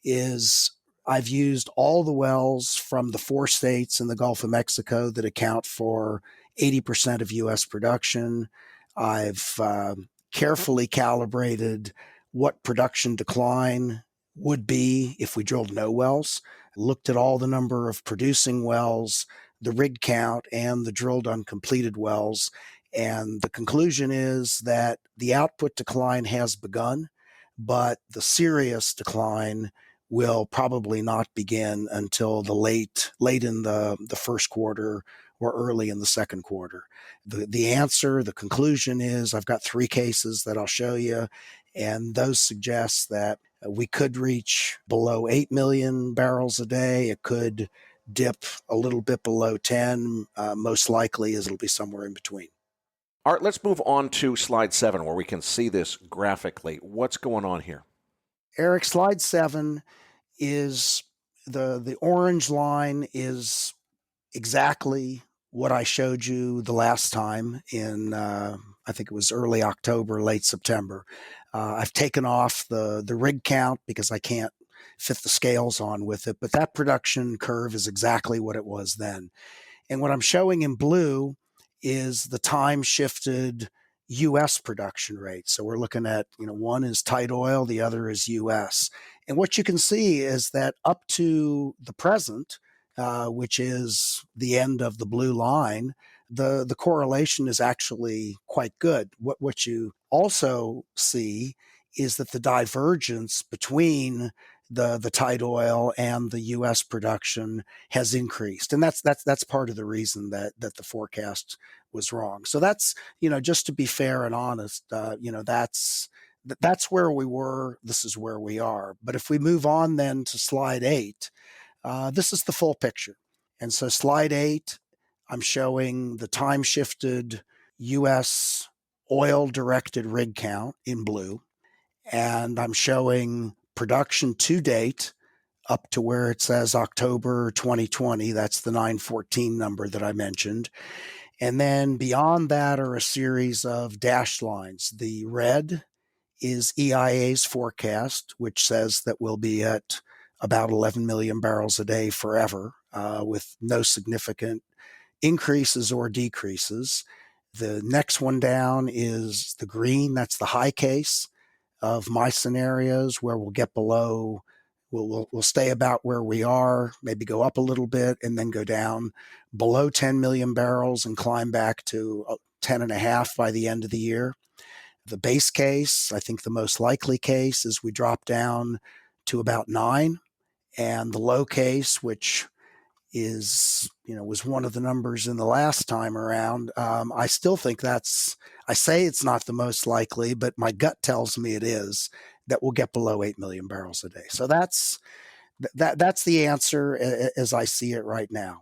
is I've used all the wells from the 4 states in the Gulf of Mexico that account for 80% of U.S. production. I've carefully calibrated what production decline would be if we drilled no wells, looked at all the number of producing wells, the rig count, and the drilled uncompleted wells. And the conclusion is that the output decline has begun, but the serious decline will probably not begin until the late in the first quarter or early in the second quarter. The conclusion is I've got 3 cases that I'll show you, and those suggest that we could reach below 8 million barrels a day. It could dip a little bit below 10. Most likely it'll be somewhere in between. Art, let's move on to slide 7 where we can see this graphically. What's going on here? Erik, slide 7 is the orange line is exactly what I showed you the last time in, I think it was early October, late September. I've taken off the rig count because I can't fit the scales on with it, but that production curve is exactly what it was then. And what I'm showing in blue is the time shifted U.S. production rate. So we're looking at, one is tight oil, the other is U.S. And what you can see is that up to the present, which is the end of the blue line, the correlation is actually quite good. What you also see is that the divergence between the tight oil and the U.S. production has increased, and that's part of the reason that the forecast was wrong. So that's just to be fair and honest, that's where we were. This is where we are. But if we move on then to slide 8, this is the full picture. And so slide 8, I'm showing the time shifted U.S. oil directed rig count in blue. and I'm showing production to date up to where it says October 2020. That's the 914 number that I mentioned. And then beyond that are a series of dashed lines. The red is EIA's forecast, which says that we'll be at about 11 million barrels a day forever, with no significant increases or decreases. The next one down is the green. That's the high case of my scenarios, where we'll get below, we'll stay about where we are, maybe go up a little bit and then go down below 10 million barrels and climb back to 10 and a half by the end of the year. The base case, I think the most likely case, is we drop down to about 9. And the low case, which is, was one of the numbers in the last time around, I still think I say it's not the most likely, but my gut tells me it is, that we'll get below 8 million barrels a day. So that's the answer as I see it right now.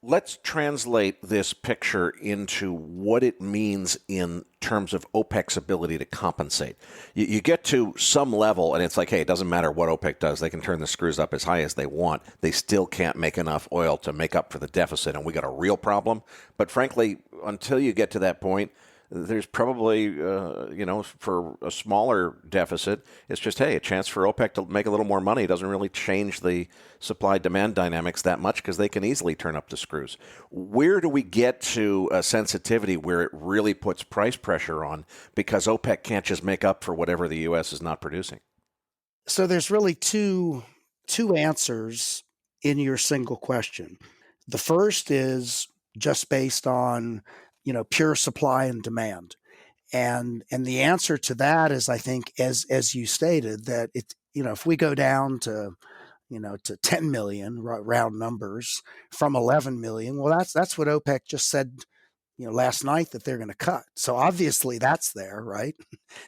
Let's translate this picture into what it means in terms of OPEC's ability to compensate. You get to some level, and it's like, hey, it doesn't matter what OPEC does. They can turn the screws up as high as they want. They still can't make enough oil to make up for the deficit, and we got a real problem. But frankly, until you get to that point, there's probably, for a smaller deficit, it's just, hey, a chance for OPEC to make a little more money. It doesn't really change the supply-demand dynamics that much because they can easily turn up the screws. Where do we get to a sensitivity where it really puts price pressure on because OPEC can't just make up for whatever the U.S. is not producing? So there's really two answers in your single question. The first is just based on pure supply and demand. And the answer to that is, I think, as you stated, that if we go down to 10 million round numbers from 11 million, well, that's what OPEC just said, last night, that they're going to cut. So obviously that's there, right?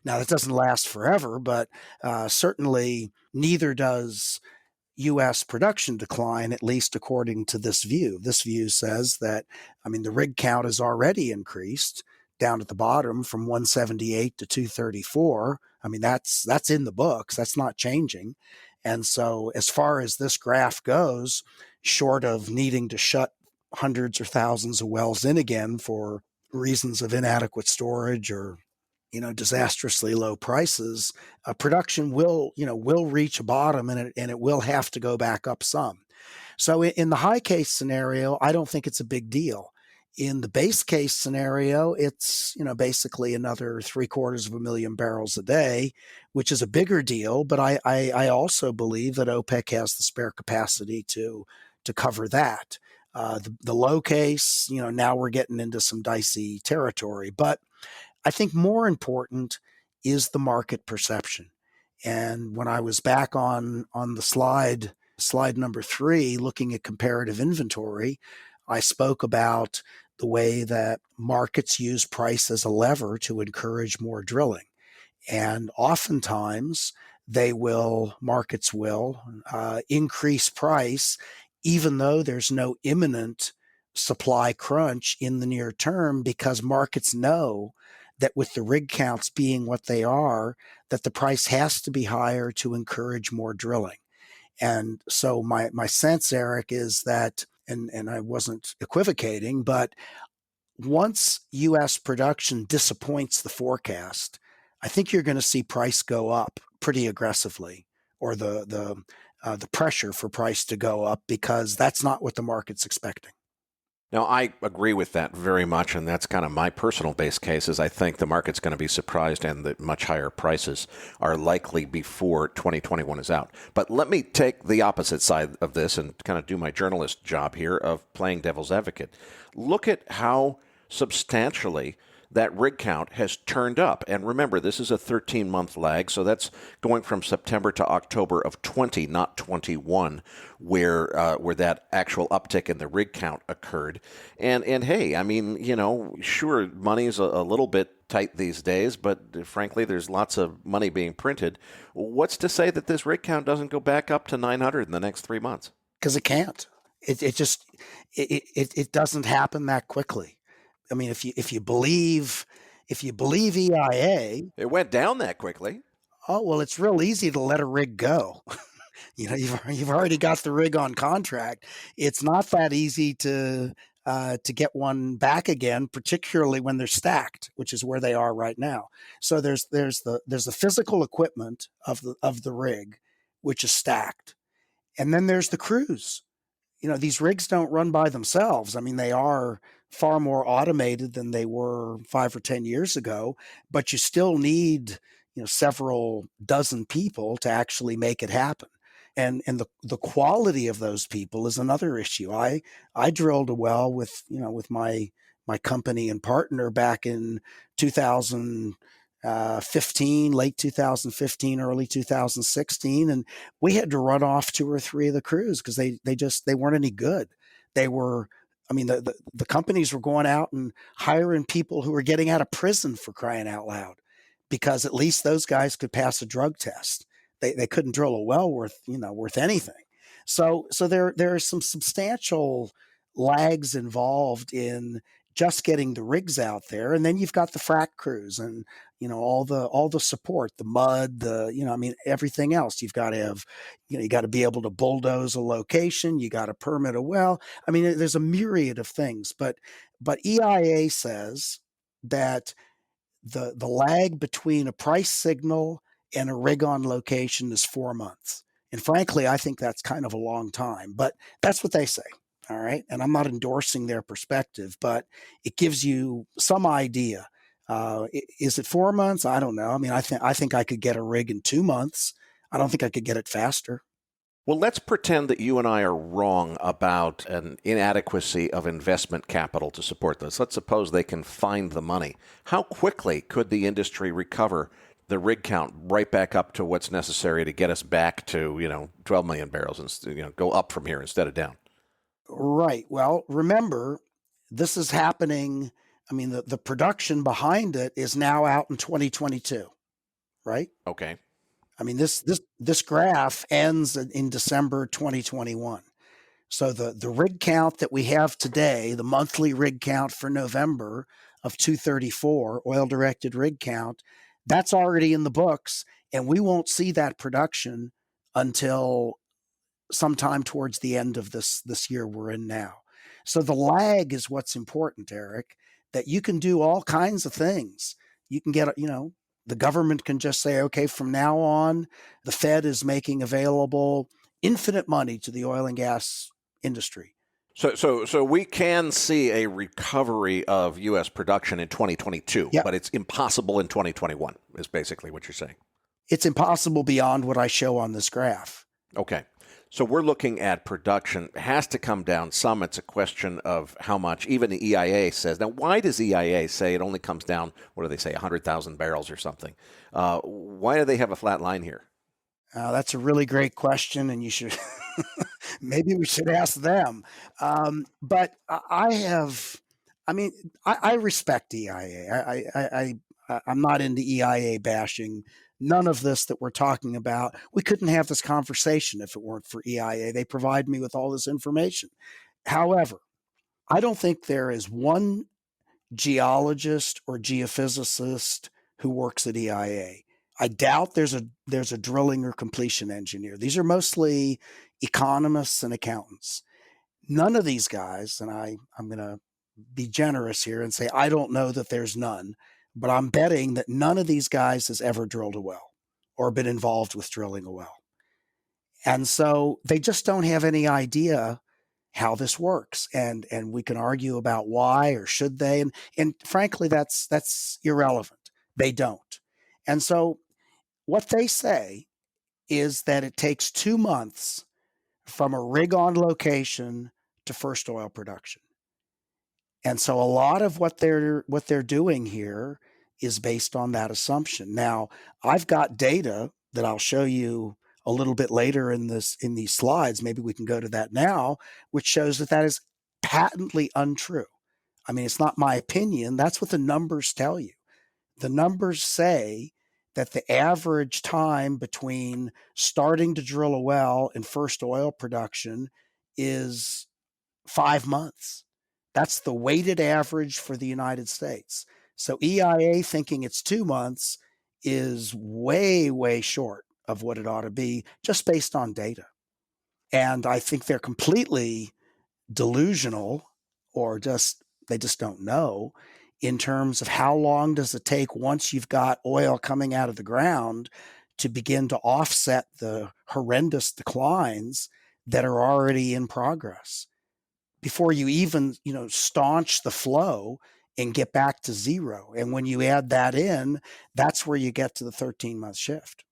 Now that doesn't last forever, but certainly neither does U.S. production decline, at least according to this view. This view says that, the rig count has already increased down at the bottom from 178 to 234. That's in the books. That's not changing. And so as far as this graph goes, short of needing to shut hundreds or thousands of wells in again for reasons of inadequate storage or disastrously low prices, production will reach a bottom, and it will have to go back up some. So in the high case scenario, I don't think it's a big deal. In the base case scenario, it's basically another 750,000 barrels a day, which is a bigger deal. But I also believe that OPEC has the spare capacity to cover that. The low case, now we're getting into some dicey territory, but I think more important is the market perception. And when I was back on the slide number 3, looking at comparative inventory, I spoke about the way that markets use price as a lever to encourage more drilling. And oftentimes markets will increase price even though there's no imminent supply crunch in the near term, because markets know that with the rig counts being what they are, that the price has to be higher to encourage more drilling. And so my sense, Erik, is that, and I wasn't equivocating, but once U.S. production disappoints the forecast, I think you're going to see price go up pretty aggressively, or the pressure for price to go up, because that's not what the market's expecting. Now, I agree with that very much, and that's kind of my personal base case, is I think the market's going to be surprised and that much higher prices are likely before 2021 is out. But let me take the opposite side of this and kind of do my journalist job here of playing devil's advocate. Look at how substantially that rig count has turned up. And remember, this is a 13-month lag, so that's going from September to October of 20, not 21, where that actual uptick in the rig count occurred. And hey, sure, money's a little bit tight these days, but frankly, there's lots of money being printed. What's to say that this rig count doesn't go back up to 900 in the next 3 months? Because it can't. It doesn't happen that quickly. If you believe EIA, it went down that quickly. Oh, well, it's real easy to let a rig go. You've already got the rig on contract. It's not that easy to get one back again, particularly when they're stacked, which is where they are right now. So there's the physical equipment of the rig, which is stacked, and then there's the crews. These rigs don't run by themselves. I mean, they are far more automated than they were 5 or 10 years ago, but you still need, several dozen people to actually make it happen. And the quality of those people is another issue. I drilled a well with my company and partner back in 2015, late 2015, early 2016, and we had to run off 2 or 3 of the crews because they weren't any good. They were, I mean, the companies were going out and hiring people who were getting out of prison, for crying out loud, because at least those guys could pass a drug test. They couldn't drill a well worth anything. So there are some substantial lags involved in just getting the rigs out there, and then you've got the frac crews and all the support, the mud, everything else. You've got to have, you got to be able to bulldoze a location. You got to permit a well. I mean, there's a myriad of things, but EIA says that the lag between a price signal and a rig on location is 4 months. And frankly, I think that's kind of a long time, but that's what they say. All right. And I'm not endorsing their perspective, but it gives you some idea. Is it 4 months? I don't know. I mean, I think I could get a rig in 2 months. I don't think I could get it faster. Well, let's pretend that you and I are wrong about an inadequacy of investment capital to support this. Let's suppose they can find the money. How quickly could the industry recover the rig count right back up to what's necessary to get us back to, 12 million barrels and, go up from here instead of down? Right. Well, remember, this is happening. I mean, the production behind it is now out in 2022, right? Okay. I mean, this graph ends in December 2021. So the rig count that we have today, the monthly rig count for November of 234, oil-directed rig count, that's already in the books, and we won't see that production until sometime towards the end of this year we're in now. So the lag is what's important, Erik, that you can do all kinds of things. You can get, the government can just say, okay, from now on, the Fed is making available infinite money to the oil and gas industry. So we can see a recovery of U.S. production in 2022, Yep. But it's impossible in 2021, is basically what you're saying. It's impossible beyond what I show on this graph. Okay. So we're looking at production. It has to come down some. It's a question of how much. Even the EIA says. Now, why does EIA say it only comes down, what do they say, 100,000 barrels or something? Why do they have a flat line here? That's a really great question, and you should maybe we should ask them. But I respect EIA. I'm not into EIA bashing. None of this that we're talking about, we couldn't have this conversation if it weren't for EIA. They provide me with all this information. However, I don't think there is one geologist or geophysicist who works at EIA. I doubt there's a drilling or completion engineer. These are mostly economists and accountants. None of these guys, and I'm going to be generous here and say I don't know that there's none, but I'm betting that none of these guys has ever drilled a well or been involved with drilling a well. And so they just don't have any idea how this works. And we can argue about why or should they. And frankly, that's irrelevant. They don't. And so what they say is that it takes 2 months from a rig on location to first oil production. And so a lot of what they're doing here is based on that assumption. Now, I've got data that I'll show you a little bit later in these slides. Maybe we can go to that now, which shows that is patently untrue. I mean, it's not my opinion. That's what the numbers tell you. The numbers say that the average time between starting to drill a well and first oil production is 5 months. That's the weighted average for the United States. So EIA thinking it's 2 months is way, way short of what it ought to be just based on data. And I think they're completely delusional, or they just don't know in terms of how long does it take once you've got oil coming out of the ground to begin to offset the horrendous declines that are already in progress before you even, staunch the flow and get back to zero. And when you add that in, that's where you get to the 13-month shift.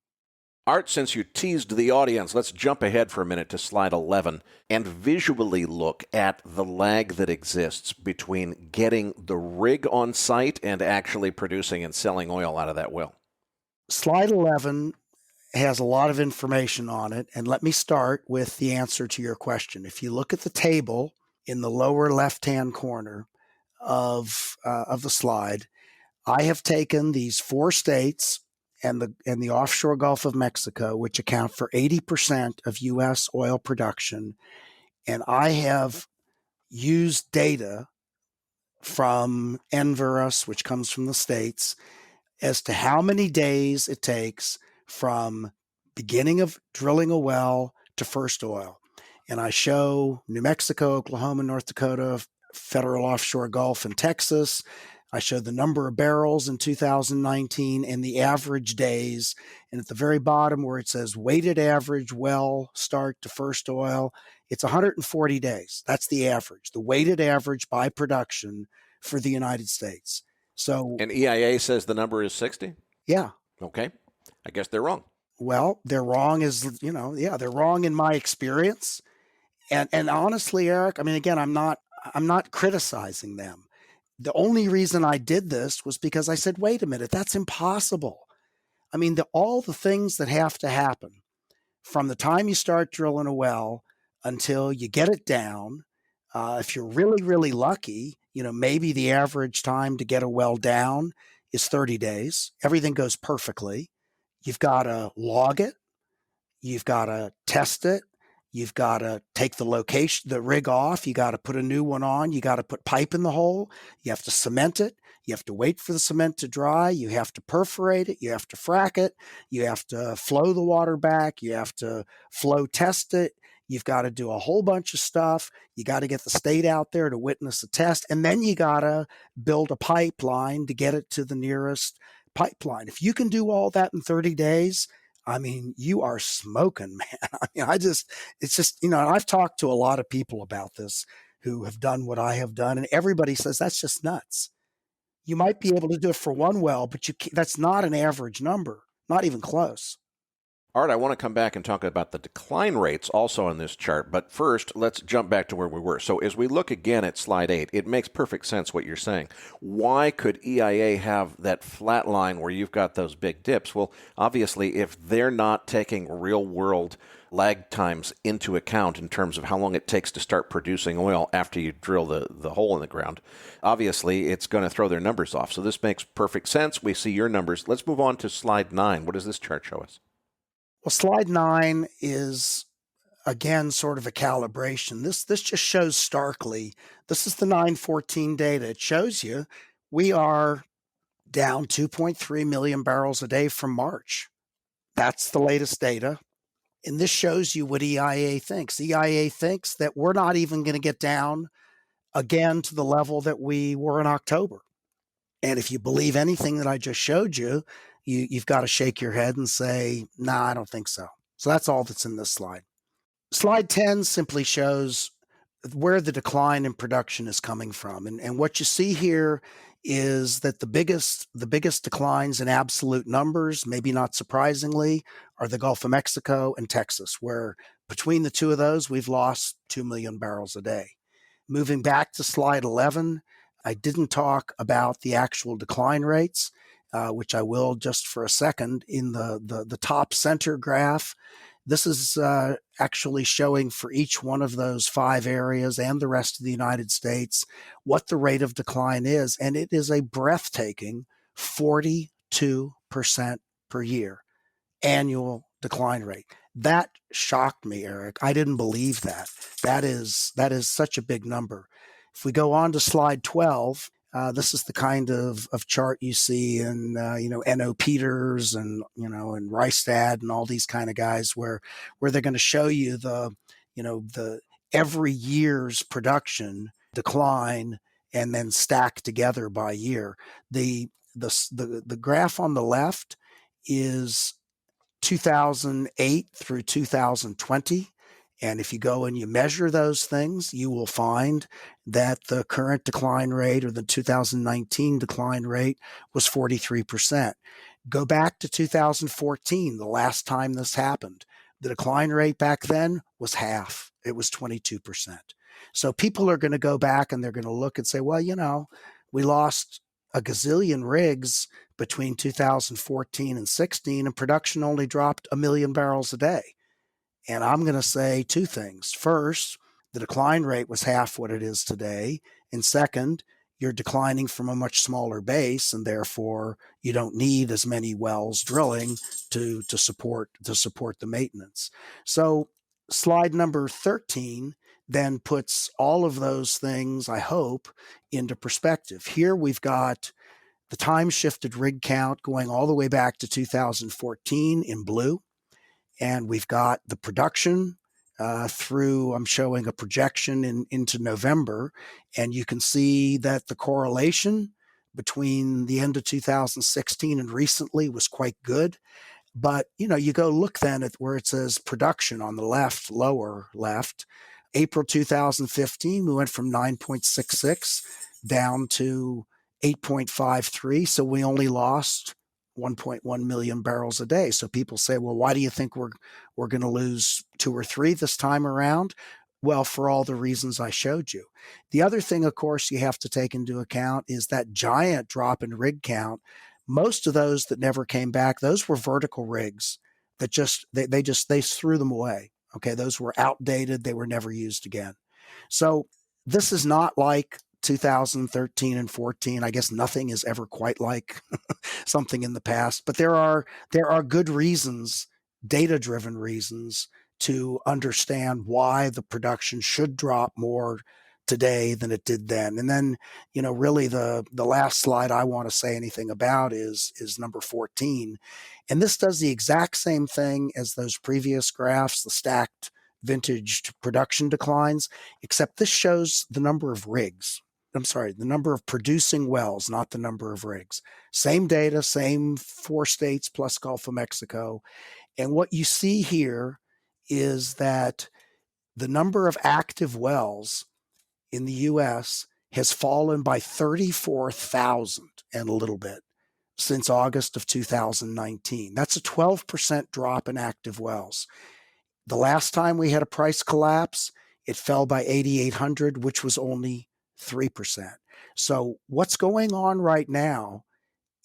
Art, since you teased the audience, let's jump ahead for a minute to slide 11 and visually look at the lag that exists between getting the rig on site and actually producing and selling oil out of that well. Slide 11 has a lot of information on it, and let me start with the answer to your question. If you look at the table in the lower left-hand corner of the slide, I have taken these 4 states and the offshore Gulf of Mexico, which account for 80% of U.S. oil production, and I have used data from Enverus, which comes from the states, as to how many days it takes from beginning of drilling a well to first oil. And I show New Mexico, Oklahoma, North Dakota, federal offshore Gulf, and Texas. I show the number of barrels in 2019 and the average days. And at the very bottom where it says weighted average well start to first oil, it's 140 days. That's the average, the weighted average by production for the United States. So, and EIA says the number is 60? Yeah. Okay. I guess they're wrong. Well, they're wrong they're wrong in my experience. And honestly, Erik, I mean, again, I'm not criticizing them. The only reason I did this was because I said, wait a minute, that's impossible. I mean, all the things that have to happen from the time you start drilling a well until you get it down, if you're really, really lucky, maybe the average time to get a well down is 30 days. Everything goes perfectly. You've got to log it. You've got to test it. You've got to take the rig off. You got to put a new one on. You got to put pipe in the hole. You have to cement it. You have to wait for the cement to dry. You have to perforate it. You have to frack it. You have to flow the water back. You have to flow test it. You've got to do a whole bunch of stuff. You got to get the state out there to witness the test. And then you got to build a pipeline to get it to the nearest pipeline. If you can do all that in 30 days, I mean, you are smoking, man. I mean, it's just, I've talked to a lot of people about this who have done what I have done, and everybody says that's just nuts. You might be able to do it for one well, but that's not an average number, not even close. Art, I want to come back and talk about the decline rates also on this chart, but first, let's jump back to where we were. So as we look again at slide 8, it makes perfect sense what you're saying. Why could EIA have that flat line where you've got those big dips? Well, obviously, if they're not taking real-world lag times into account in terms of how long it takes to start producing oil after you drill the hole in the ground, obviously, it's going to throw their numbers off. So this makes perfect sense. We see your numbers. Let's move on to slide 9. What does this chart show us? Well, slide 9 is, again, sort of a calibration. This just shows starkly, this is the 9/14 data. It shows you we are down 2.3 million barrels a day from March. That's the latest data. And this shows you what EIA thinks. EIA thinks that we're not even going to get down again to the level that we were in October. And if you believe anything that I just showed you, you've got to shake your head and say, nah, I don't think so. So that's all that's in this slide. Slide 10 simply shows where the decline in production is coming from. And what you see here is that the biggest declines in absolute numbers, maybe not surprisingly, are the Gulf of Mexico and Texas, where between the two of those, we've lost 2 million barrels a day. Moving back to slide 11, I didn't talk about the actual decline rates, which I will just for a second. In the top center graph, this is actually showing for each one of those 5 areas and the rest of the United States what the rate of decline is. And it is a breathtaking 42% per year annual decline rate. That shocked me, Erik. I didn't believe that. That is such a big number. If we go on to slide 12, This is the kind of chart you see in, N.O. Peters and, and Rystad and all these kind of guys where they're going to show you the every year's production decline and then stack together by year. The graph on the left is 2008 through 2020. And if you go and you measure those things, you will find that the current decline rate or the 2019 decline rate was 43%. Go back to 2014, the last time this happened. The decline rate back then was half. It was 22%. So people are going to go back and they're going to look and say, well, we lost a gazillion rigs between 2014 and 16, and production only dropped 1 million barrels a day. And I'm going to say two things. First, the decline rate was half what it is today. And second, you're declining from a much smaller base, and therefore you don't need as many wells drilling to support the maintenance. So slide number 13 then puts all of those things, I hope, into perspective. Here we've got the time-shifted rig count going all the way back to 2014 in blue. And we've got the production through, I'm showing a projection into November. And you can see that the correlation between the end of 2016 and recently was quite good. But, you go look then at where it says production on the left, lower left. April 2015, we went from 9.66 down to 8.53. So we only lost 1.1 million barrels a day. So people say, well, why do you think we're going to lose 2 or 3 this time around? Well, for all the reasons I showed you. The other thing, of course, you have to take into account is that giant drop in rig count. Most of those that never came back, those were vertical rigs that they threw them away. Okay, those were outdated. They were never used again. So this is not like 2013 and 14. I guess nothing is ever quite like something in the past, but there are good reasons, data-driven reasons, to understand why the production should drop more today than it did then. And then, really the last slide I want to say anything about is number 14. And this does the exact same thing as those previous graphs, the stacked vintage production declines, except this shows the number of rigs. The number of producing wells, not the number of rigs. Same data, same 4 states plus Gulf of Mexico. And what you see here is that the number of active wells in the U.S. has fallen by 34,000 and a little bit since August of 2019. That's a 12% drop in active wells. The last time we had a price collapse, it fell by 8,800, which was only 3%. So what's going on right now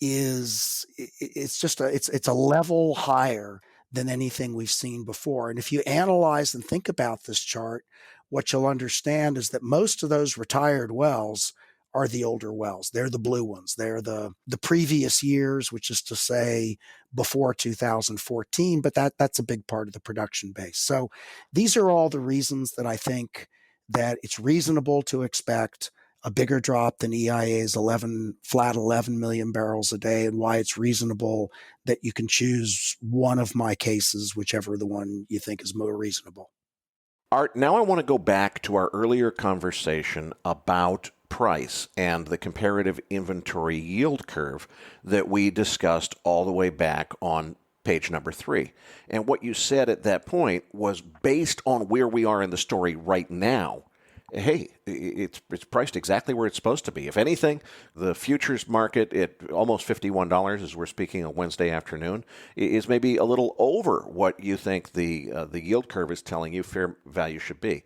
is it's a level higher than anything we've seen before. And if you analyze and think about this chart, what you'll understand is that most of those retired wells are the older wells. They're the blue ones. They're the previous years, which is to say before 2014, but that's a big part of the production base. So these are all the reasons that I think that it's reasonable to expect a bigger drop than EIA's 11 million barrels a day, and why it's reasonable that you can choose one of my cases, whichever the one you think is more reasonable. Art, now I want to go back to our earlier conversation about price and the comparative inventory yield curve that we discussed all the way back on page number 3. And what you said at that point was, based on where we are in the story right now, hey, it's priced exactly where it's supposed to be. If anything, the futures market at almost $51, as we're speaking on Wednesday afternoon, is maybe a little over what you think the yield curve is telling you fair value should be.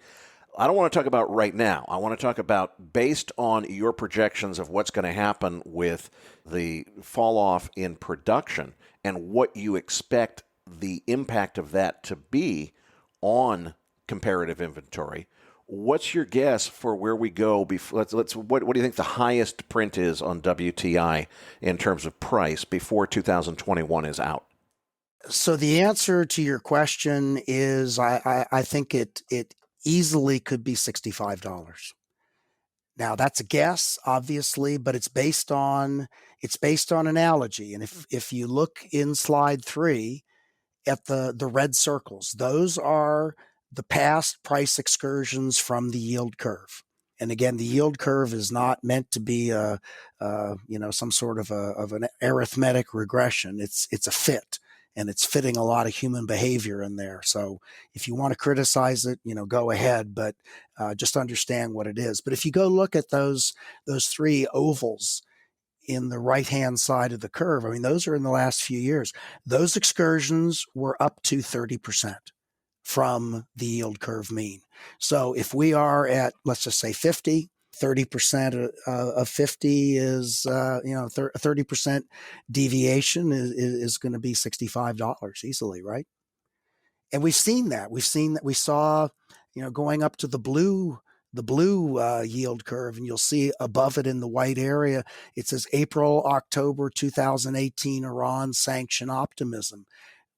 I don't want to talk about right now. I want to talk about based on your projections of what's going to happen with the fall off in production and what you expect the impact of that to be on comparative inventory. What's your guess for where we go? What do you think the highest print is on WTI in terms of price before 2021 is out? So the answer to your question is I think it easily could be $65. Now that's a guess, obviously, but it's based on analogy. And if you look in slide 3 at the red circles, those are the past price excursions from the yield curve. And again, the yield curve is not meant to be some sort of an arithmetic regression. It's a fit, and it's fitting a lot of human behavior in there. So if you want to criticize it, go ahead, but just understand what it is. But if you go look at those 3 ovals in the right-hand side of the curve, I mean, those are in the last few years. Those excursions were up to 30% from the yield curve mean. So if we are at, let's just say 50, 30% of 50 is, 30% deviation is going to be $65 easily, right? And we've seen that. We saw, going up to the blue yield curve, and you'll see above it in the white area, it says April, October 2018 Iran sanction optimism.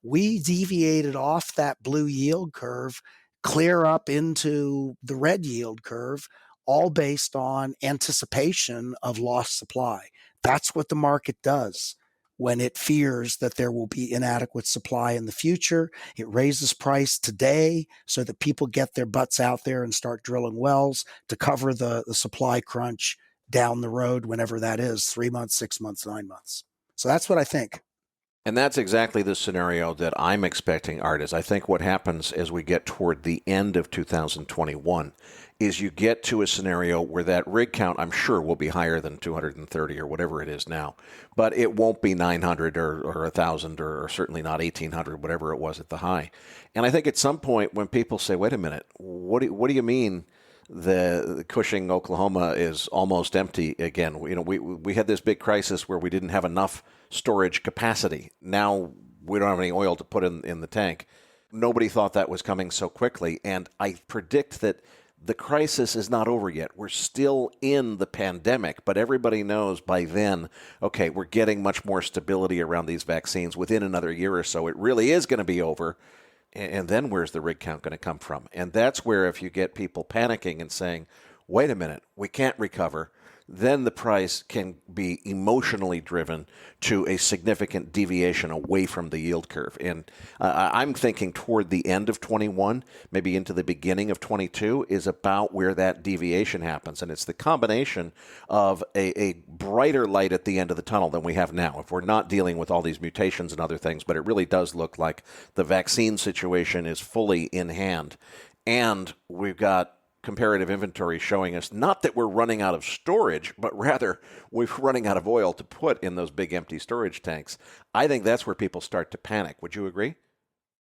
We deviated off that blue yield curve, clear up into the red yield curve, all based on anticipation of lost supply. That's what the market does when it fears that there will be inadequate supply in the future. It raises price today so that people get their butts out there and start drilling wells to cover the supply crunch down the road, whenever that is, 3 months, 6 months, 9 months. So that's what I think. And that's exactly the scenario that I'm expecting, Art, is I think what happens as we get toward the end of 2021 is you get to a scenario where that rig count, I'm sure, will be higher than 230 or whatever it is now. But it won't be 900 or 1,000 or certainly not 1,800, whatever it was at the high. And I think at some point when people say, wait a minute, what do you mean the Cushing, Oklahoma is almost empty again? We had this big crisis where we didn't have enough storage capacity. Now we don't have any oil to put in the tank. Nobody thought that was coming so quickly. And I predict that the crisis is not over yet. We're still in the pandemic, but everybody knows by then, okay, we're getting much more stability around these vaccines. Within another year or so, it really is going to be over. And then where's the rig count going to come from? And that's where if you get people panicking and saying, wait a minute, we can't recover, then the price can be emotionally driven to a significant deviation away from the yield curve. And I'm thinking toward the end of 21, maybe into the beginning of 22, is about where that deviation happens. And it's the combination of a brighter light at the end of the tunnel than we have now. If we're not dealing with all these mutations and other things, but it really does look like the vaccine situation is fully in hand. And we've got comparative inventory showing us not that we're running out of storage, but rather we're running out of oil to put in those big empty storage tanks. I think that's where people start to panic. Would you agree?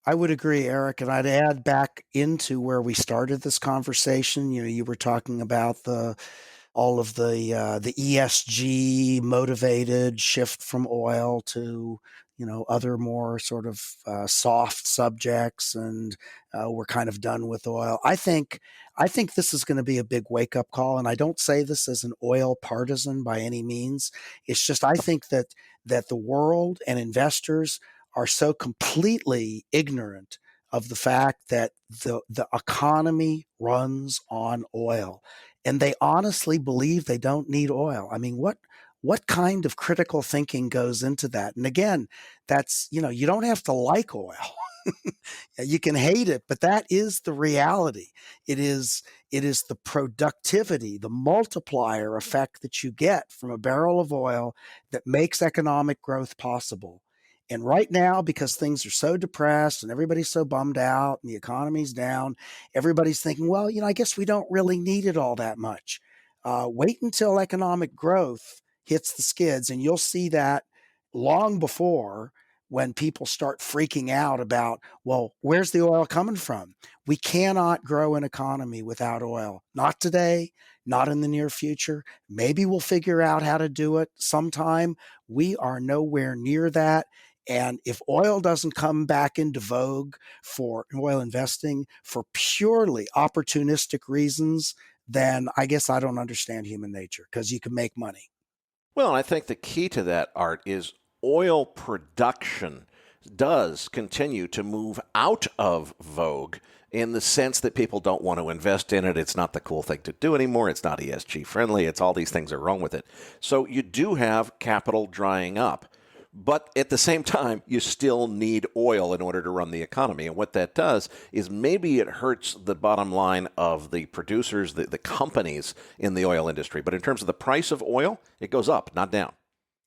I would agree, Eric, and I'd add back into where we started this conversation. You were talking about all of the ESG motivated shift from oil to other more sort of soft subjects, and we're kind of done with oil. I think this is going to be a big wake-up call, and I don't say this as an oil partisan by any means. It's just I think that the world and investors are so completely ignorant of the fact that the economy runs on oil, and they honestly believe they don't need oil. I mean, what kind of critical thinking goes into that? And again, that's, you don't have to like oil. You can hate it, but that is the reality. It is the productivity, the multiplier effect that you get from a barrel of oil that makes economic growth possible. And right now, because things are so depressed and everybody's so bummed out and the economy's down, everybody's thinking, well, I guess we don't really need it all that much. Wait until economic growth hits the skids, and you'll see that long before, when people start freaking out about, well, where's the oil coming from? We cannot grow an economy without oil. Not today, not in the near future. Maybe we'll figure out how to do it sometime. We are nowhere near that. And if oil doesn't come back into vogue for oil investing for purely opportunistic reasons, then I guess I don't understand human nature, because you can make money. Well, I think the key to that, Art, is oil production does continue to move out of vogue in the sense that people don't want to invest in it. It's not the cool thing to do anymore. It's not ESG friendly. It's all these things are wrong with it. So you do have capital drying up. But at the same time, you still need oil in order to run the economy. And what that does is maybe it hurts the bottom line of the producers, the companies in the oil industry. But in terms of the price of oil, it goes up, not down.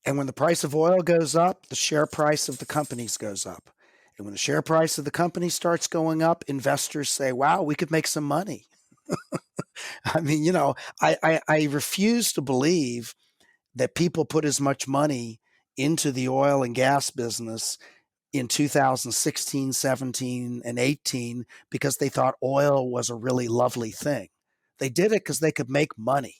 And when the price of oil goes up, the share price of the companies goes up. And when the share price of the company starts going up, investors say, wow, we could make some money. I mean, I refuse to believe that people put as much money into the oil and gas business in 2016, 17, and 18 because they thought oil was a really lovely thing. They did it because they could make money.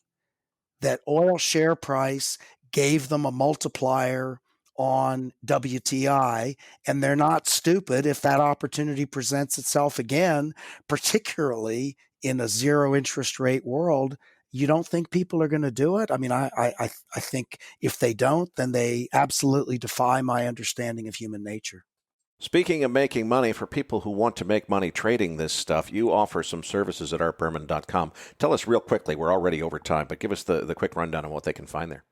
That oil share price gave them a multiplier on WTI, and they're not stupid if that opportunity presents itself again, particularly in a zero interest rate world. You don't think people are going to do it? I mean, I think if they don't, then they absolutely defy my understanding of human nature. Speaking of making money, for people who want to make money trading this stuff, you offer some services at artberman.com. Tell us real quickly, we're already over time, but give us the quick rundown on what they can find there.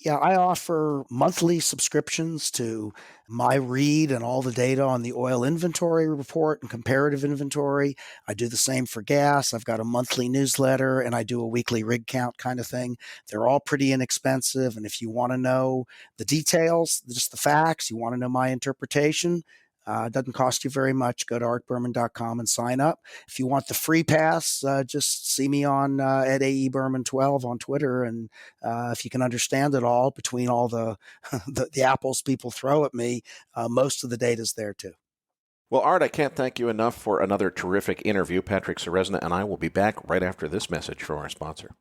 Yeah, I offer monthly subscriptions to my read and all the data on the oil inventory report and comparative inventory. I do the same for gas. I've got a monthly newsletter, and I do a weekly rig count kind of thing. They're all pretty inexpensive. And if you want to know the details, just the facts, you want to know my interpretation, it doesn't cost you very much. Go to artberman.com and sign up. If you want the free pass, just see me on at AEBerman12 on Twitter. And if you can understand it all between all the apples people throw at me, most of the data's there too. Well, Art, I can't thank you enough for another terrific interview. Patrick Ceresna and I will be back right after this message from our sponsor.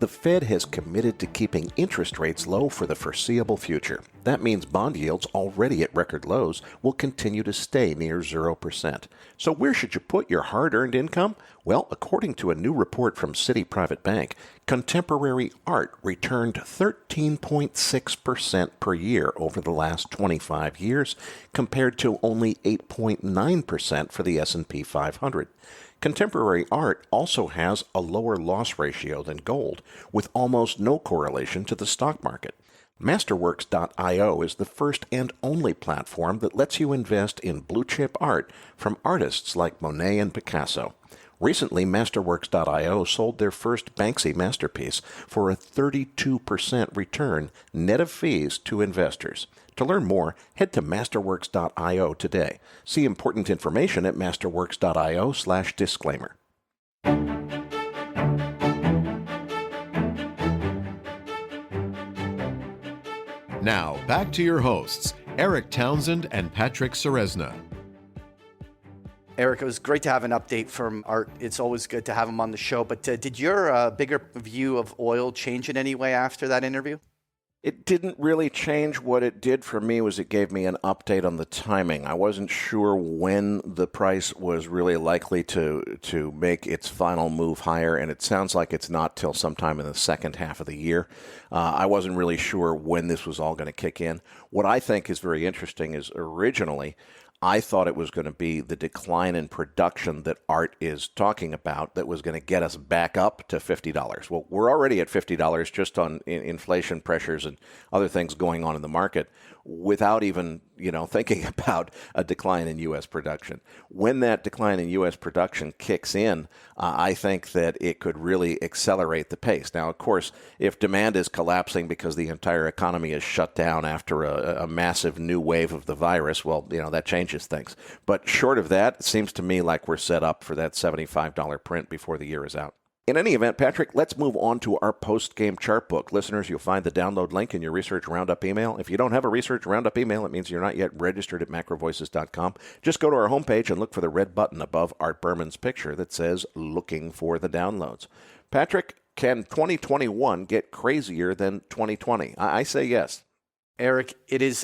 The Fed has committed to keeping interest rates low for the foreseeable future. That means bond yields, already at record lows, will continue to stay near 0%. So where should you put your hard-earned income? Well, according to a new report from Citi Private Bank, contemporary art returned 13.6% per year over the last 25 years, compared to only 8.9% for the S&P 500. Contemporary art also has a lower loss ratio than gold, with almost no correlation to the stock market. Masterworks.io is the first and only platform that lets you invest in blue-chip art from artists like Monet and Picasso. Recently, Masterworks.io sold their first Banksy masterpiece for a 32% return, net of fees, to investors. To learn more, head to Masterworks.io today. See important information at Masterworks.io/disclaimer. Now, back to your hosts, Erik Townsend and Patrick Ceresna. Erik, it was great to have an update from Art. It's always good to have him on the show. But did your bigger view of oil change in any way after that interview? It didn't really change. What it did for me was it gave me an update on the timing. I wasn't sure when the price was really likely to make its final move higher, and it sounds like it's not till sometime in the second half of the year. I wasn't really sure when this was all going to kick in. What I think is very interesting is originally I thought it was going to be the decline in production that Art is talking about that was going to get us back up to $50. Well, we're already at $50 just on inflation pressures and other things going on in the market without even, thinking about a decline in U.S. production. When that decline in U.S. production kicks in, I think that it could really accelerate the pace. Now, of course, if demand is collapsing because the entire economy is shut down after a massive new wave of the virus, well, that changes things. But short of that, it seems to me like we're set up for that $75 print before the year is out. In any event, Patrick, let's move on to our post-game chart book. Listeners, you'll find the download link in your Research Roundup email. If you don't have a Research Roundup email, it means you're not yet registered at MacroVoices.com. Just go to our homepage and look for the red button above Art Berman's picture that says Looking for the Downloads. Patrick, can 2021 get crazier than 2020? I say yes. Erik, it is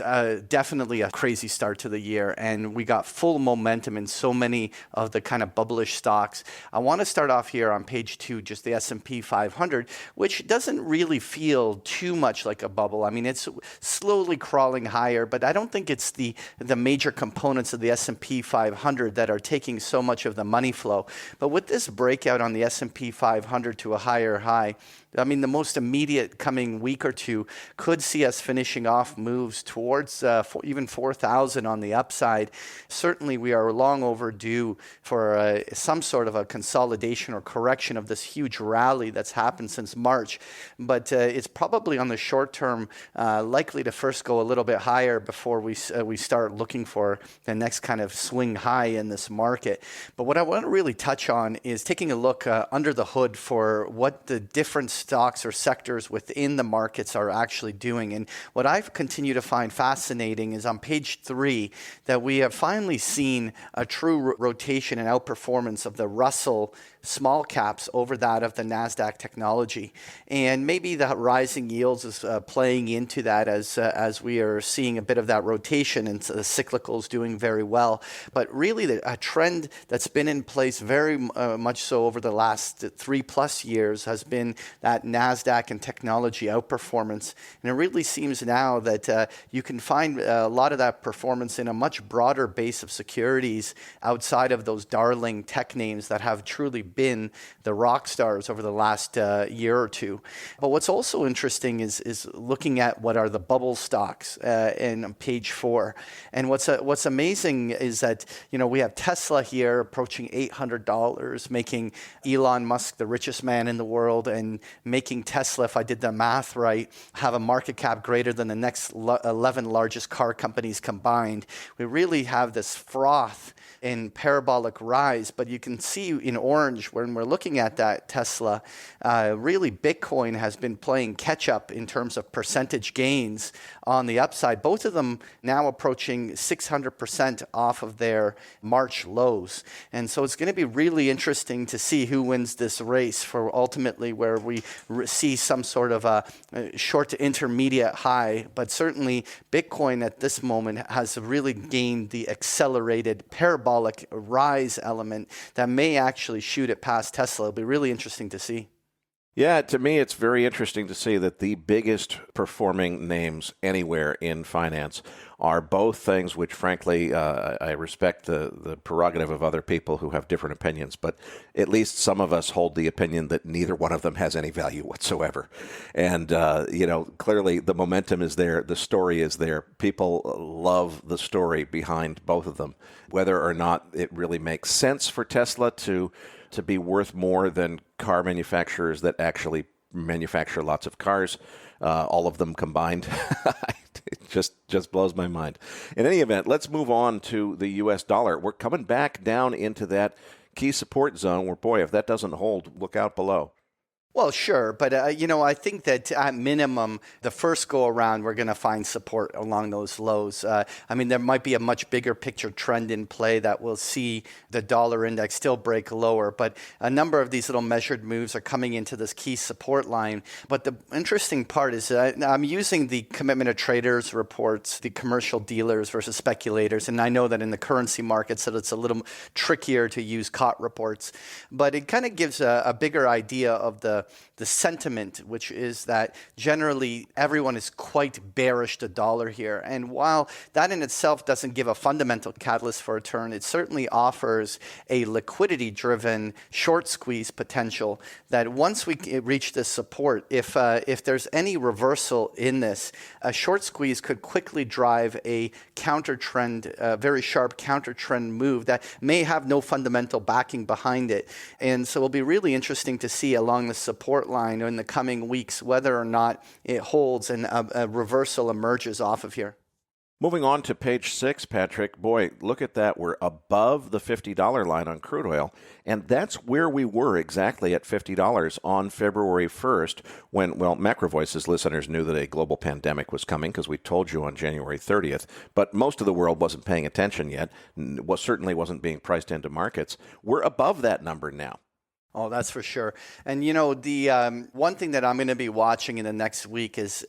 definitely a crazy start to the year, and we got full momentum in so many of the kind of bubblish stocks. I want to start off here on page 2, just the S&P 500, which doesn't really feel too much like a bubble. I mean, it's slowly crawling higher, but I don't think it's the major components of the S&P 500 that are taking so much of the money flow. But with this breakout on the S&P 500 to a higher high, I mean, the most immediate coming week or two could see us finishing off moves towards even 4,000 on the upside. Certainly, we are long overdue for some sort of a consolidation or correction of this huge rally that's happened since March. But it's probably on the short term likely to first go a little bit higher before we start looking for the next kind of swing high in this market. But what I want to really touch on is taking a look under the hood for what the different stocks or sectors within the markets are actually doing. And what I've continued to find fascinating is on page 3 that we have finally seen a true rotation and outperformance of the Russell small caps over that of the NASDAQ technology. And maybe the rising yields is playing into that as we are seeing a bit of that rotation and the cyclicals doing very well. But really a trend that's been in place very much so over the last 3+ years has been that NASDAQ and technology outperformance. And it really seems now that you can find a lot of that performance in a much broader base of securities outside of those darling tech names that have truly been the rock stars over the last year or two. But what's also interesting is looking at what are the bubble stocks in page 4. And what's amazing is that, you know, we have Tesla here approaching $800, making Elon Musk the richest man in the world, and making Tesla, if I did the math right, have a market cap greater than the next 11 largest car companies combined. We really have this froth in parabolic rise, but you can see in orange when we're looking at that Tesla, really Bitcoin has been playing catch up in terms of percentage gains on the upside. Both of them now approaching 600% off of their March lows. And so it's going to be really interesting to see who wins this race for ultimately where we see some sort of a short to intermediate high. But certainly Bitcoin at this moment has really gained the accelerated parabolic rise element that may actually shoot it past Tesla. It'll be really interesting to see. Yeah, to me, it's very interesting to see that the biggest performing names anywhere in finance are both things which, frankly, I respect the prerogative of other people who have different opinions, but at least some of us hold the opinion that neither one of them has any value whatsoever. And, clearly the momentum is there. The story is there. People love the story behind both of them. Whether or not it really makes sense for Tesla to be worth more than car manufacturers that actually manufacture lots of cars, all of them combined. It just blows my mind. In any event, let's move on to the U.S. dollar. We're coming back down into that key support zone where, boy, if that doesn't hold, look out below. Well, sure. But, I think that at minimum, the first go around, we're going to find support along those lows. There might be a much bigger picture trend in play that will see the dollar index still break lower. But a number of these little measured moves are coming into this key support line. But the interesting part is I'm using the commitment of traders reports, the commercial dealers versus speculators. And I know that in the currency markets that it's a little trickier to use COT reports. But it kind of gives a bigger idea of the sentiment, which is that generally everyone is quite bearish the dollar here. And while that in itself doesn't give a fundamental catalyst for a turn, it certainly offers a liquidity-driven short squeeze potential that once we reach this support, if there's any reversal in this, a short squeeze could quickly drive a counter trend, a very sharp counter trend move that may have no fundamental backing behind it. And so it'll be really interesting to see along the support line in the coming weeks whether or not it holds and a reversal emerges off of here. Moving on to page 6, Patrick, boy, look at that. We're above the $50 line on crude oil, and that's where we were exactly at $50 on February 1st when, well, MacroVoices listeners knew that a global pandemic was coming because we told you on January 30th, but most of the world wasn't paying attention yet, certainly wasn't being priced into markets. We're above that number now. Oh, that's for sure. And the one thing that I'm going to be watching in the next week is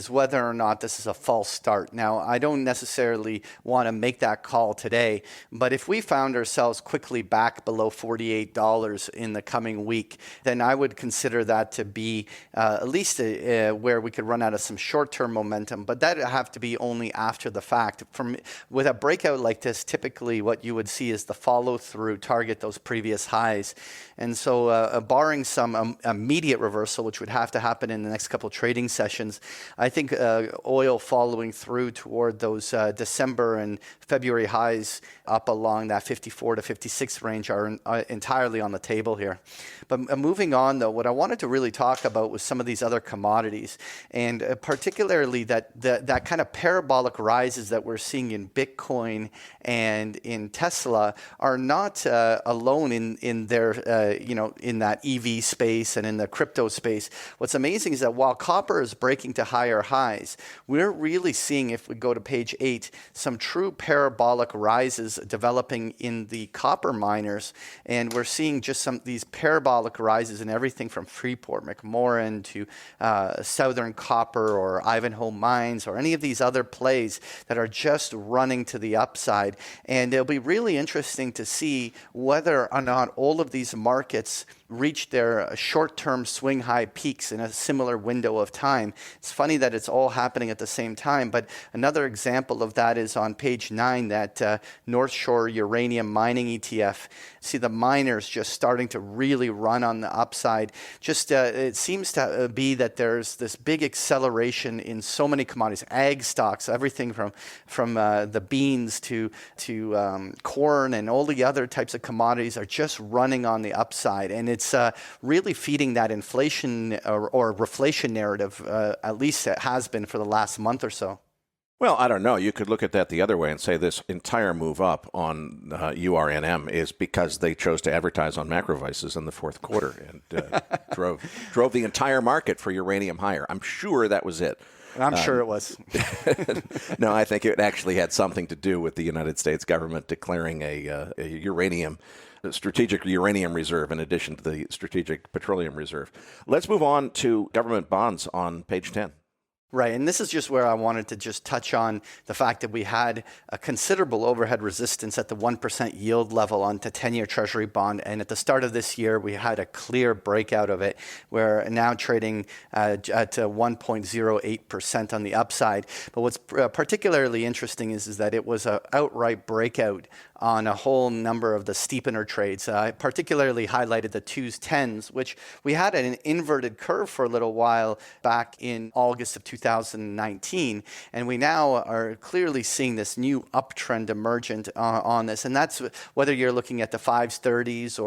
whether or not this is a false start. Now, I don't necessarily want to make that call today, but if we found ourselves quickly back below $48 in the coming week, then I would consider that to be at least where we could run out of some short-term momentum. But that would have to be only after the fact. With a breakout like this, typically what you would see is the follow-through target those previous highs. And so barring some immediate reversal, which would have to happen in the next couple of trading sessions, I think oil following through toward those December and February highs up along that 54 to 56 range are entirely on the table here. But moving on, though, what I wanted to really talk about was some of these other commodities, and particularly that kind of parabolic rises that we're seeing in Bitcoin and in Tesla are not alone in their in that EV space and in the crypto space. What's amazing is that while copper is breaking to higher highs, we're really seeing, if we go to page 8, some true parabolic rises developing in the copper miners. And we're seeing just these parabolic rises in everything from Freeport, McMoran to Southern Copper or Ivanhoe Mines or any of these other plays that are just running to the upside. And it'll be really interesting to see whether or not all of these markets reach their short-term swing high peaks in a similar window of time. It's funny that it's all happening at the same time, but another example of that is on page 9, that North Shore uranium mining ETF. See the miners just starting to really run on the upside. Just it seems to be that there's this big acceleration in so many commodities, ag stocks, everything from the beans to corn and all the other types of commodities are just running on the upside. And it's really feeding that inflation or reflation narrative, at least it has been for the last month or so. Well, I don't know. You could look at that the other way and say this entire move up on URNM is because they chose to advertise on MacroVoices in the fourth quarter and drove the entire market for uranium higher. I'm sure that was it. I'm sure it was. No, I think it actually had something to do with the United States government declaring a strategic uranium reserve in addition to the strategic petroleum reserve. Let's move on to government bonds on page 10. Right, and this is just where I wanted to just touch on the fact that we had a considerable overhead resistance at the 1% yield level on the 10-year Treasury bond, and at the start of this year, we had a clear breakout of it. We're now trading at 1.08% on the upside. But what's particularly interesting is that it was an outright breakout on a whole number of the steepener trades. I particularly highlighted the 2s, 10s, which we had an inverted curve for a little while back in August of 2019, and we now are clearly seeing this new uptrend emergent on this, and that's whether you're looking at the 5s, 30s,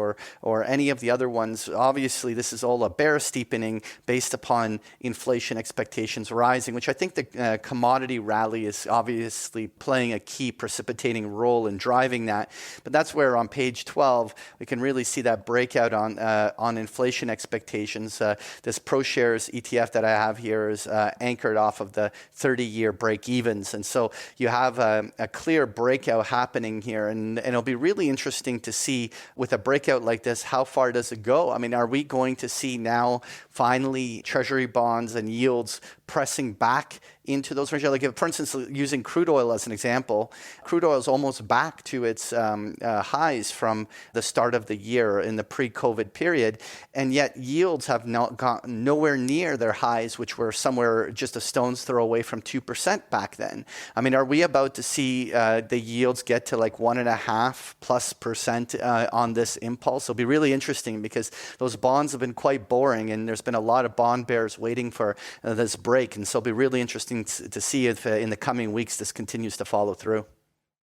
or any of the other ones. Obviously, this is all a bear steepening based upon inflation expectations rising, which I think the commodity rally is obviously playing a key precipitating role in driving that. But that's where on page 12 we can really see that breakout on inflation expectations. This ProShares ETF that I have here is anchored off of the 30-year break-evens, and so you have a clear breakout happening here, and it'll be really interesting to see with a breakout like this, how far does it go? I mean, are we going to see now finally Treasury bonds and yields pressing back into those ranges? Like, for instance, using crude oil as an example, crude oil is almost back to its highs from the start of the year in the pre-COVID period, and yet yields have not gotten nowhere near their highs, which were somewhere just a stone's throw away from 2% back then. I mean, are we about to see the yields get to like 1.5+% on this impulse? It'll be really interesting because those bonds have been quite boring, and there's been a lot of bond bears waiting for this break. And so it'll be really interesting to see if in the coming weeks this continues to follow through.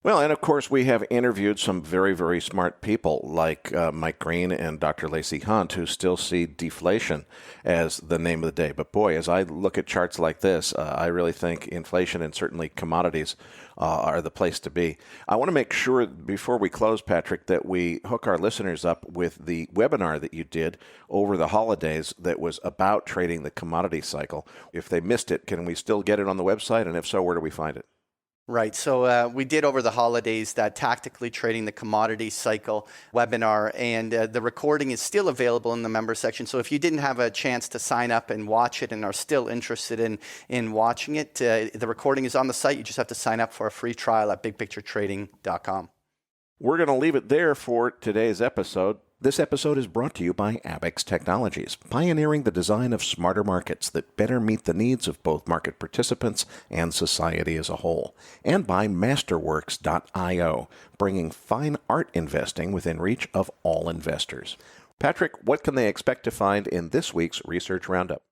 Well, and of course, we have interviewed some very, very smart people like Mike Green and Dr. Lacey Hunt, who still see deflation as the name of the day. But boy, as I look at charts like this, I really think inflation and certainly commodities are the place to be. I want to make sure before we close, Patrick, that we hook our listeners up with the webinar that you did over the holidays that was about trading the commodity cycle. If they missed it, can we still get it on the website? And if so, where do we find it? Right. So we did over the holidays that Tactically Trading the Commodity Cycle webinar, and the recording is still available in the member section. So if you didn't have a chance to sign up and watch it and are still interested in watching it, the recording is on the site. You just have to sign up for a free trial at bigpicturetrading.com. We're going to leave it there for today's episode. This episode is brought to you by Abaxx Technologies, pioneering the design of smarter markets that better meet the needs of both market participants and society as a whole, and by Masterworks.io, bringing fine art investing within reach of all investors. Patrick, what can they expect to find in this week's Research Roundup?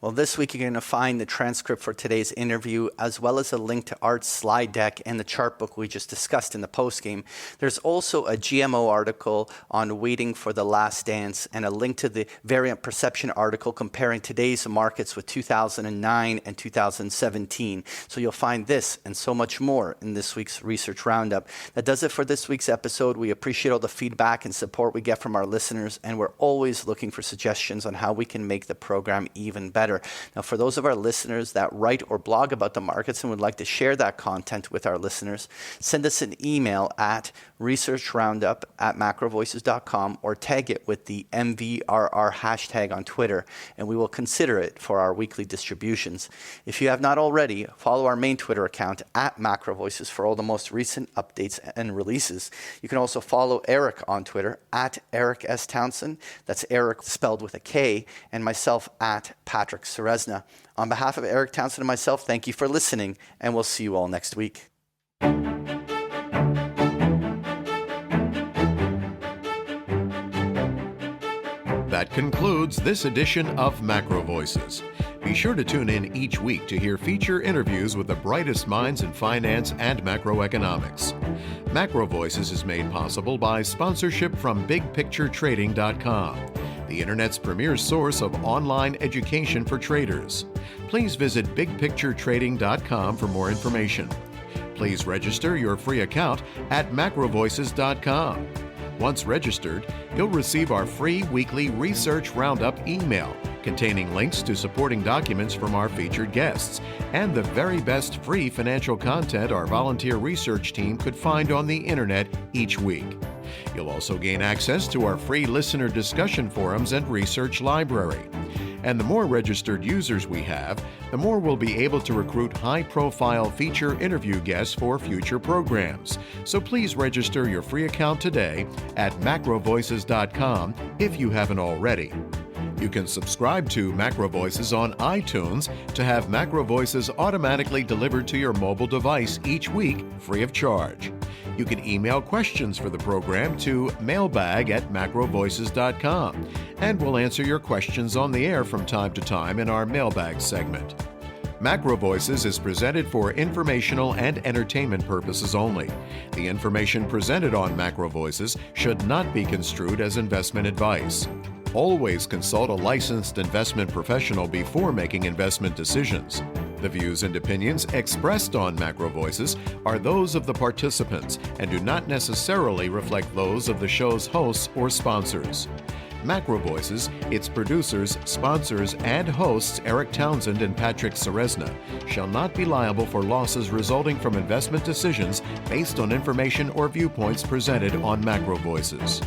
Well, this week you're going to find the transcript for today's interview, as well as a link to Art's slide deck and the chart book we just discussed in the postgame. There's also a GMO article on Waiting for the Last Dance and a link to the Variant Perception article comparing today's markets with 2009 and 2017. So you'll find this and so much more in this week's Research Roundup. That does it for this week's episode. We appreciate all the feedback and support we get from our listeners, and we're always looking for suggestions on how we can make the program even better. Now, for those of our listeners that write or blog about the markets and would like to share that content with our listeners, send us an email at researchroundup@macrovoices.com or tag it with the MVRR hashtag on Twitter, and we will consider it for our weekly distributions. If you have not already, follow our main Twitter account at MacroVoices for all the most recent updates and releases. You can also follow Erik on Twitter at Erik S. Townsend, that's Erik spelled with a K, and myself at Patrick Ceresna. On behalf of Erik Townsend and myself, thank you for listening, and we'll see you all next week. That concludes this edition of MacroVoices. Be sure to tune in each week to hear feature interviews with the brightest minds in finance and macroeconomics. MacroVoices is made possible by sponsorship from BigPictureTrading.com, the Internet's premier source of online education for traders. Please visit BigPictureTrading.com for more information. Please register your free account at MacroVoices.com. Once registered, you'll receive our free weekly Research Roundup email containing links to supporting documents from our featured guests and the very best free financial content our volunteer research team could find on the Internet each week. You'll also gain access to our free listener discussion forums and research library. And the more registered users we have, the more we'll be able to recruit high-profile feature interview guests for future programs. So please register your free account today at macrovoices.com if you haven't already. You can subscribe to MacroVoices on iTunes to have MacroVoices automatically delivered to your mobile device each week free of charge. You can email questions for the program to mailbag@macrovoices.com, and we'll answer your questions on the air from time to time in our mailbag segment. MacroVoices is presented for informational and entertainment purposes only. The information presented on MacroVoices should not be construed as investment advice. Always consult a licensed investment professional before making investment decisions. The views and opinions expressed on MacroVoices are those of the participants and do not necessarily reflect those of the show's hosts or sponsors. MacroVoices, its producers, sponsors, and hosts Erik Townsend and Patrick Ceresna shall not be liable for losses resulting from investment decisions based on information or viewpoints presented on MacroVoices.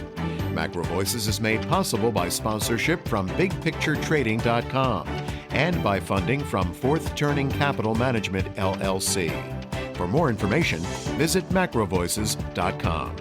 MacroVoices is made possible by sponsorship from BigPictureTrading.com and by funding from Fourth Turning Capital Management, LLC. For more information, visit macrovoices.com.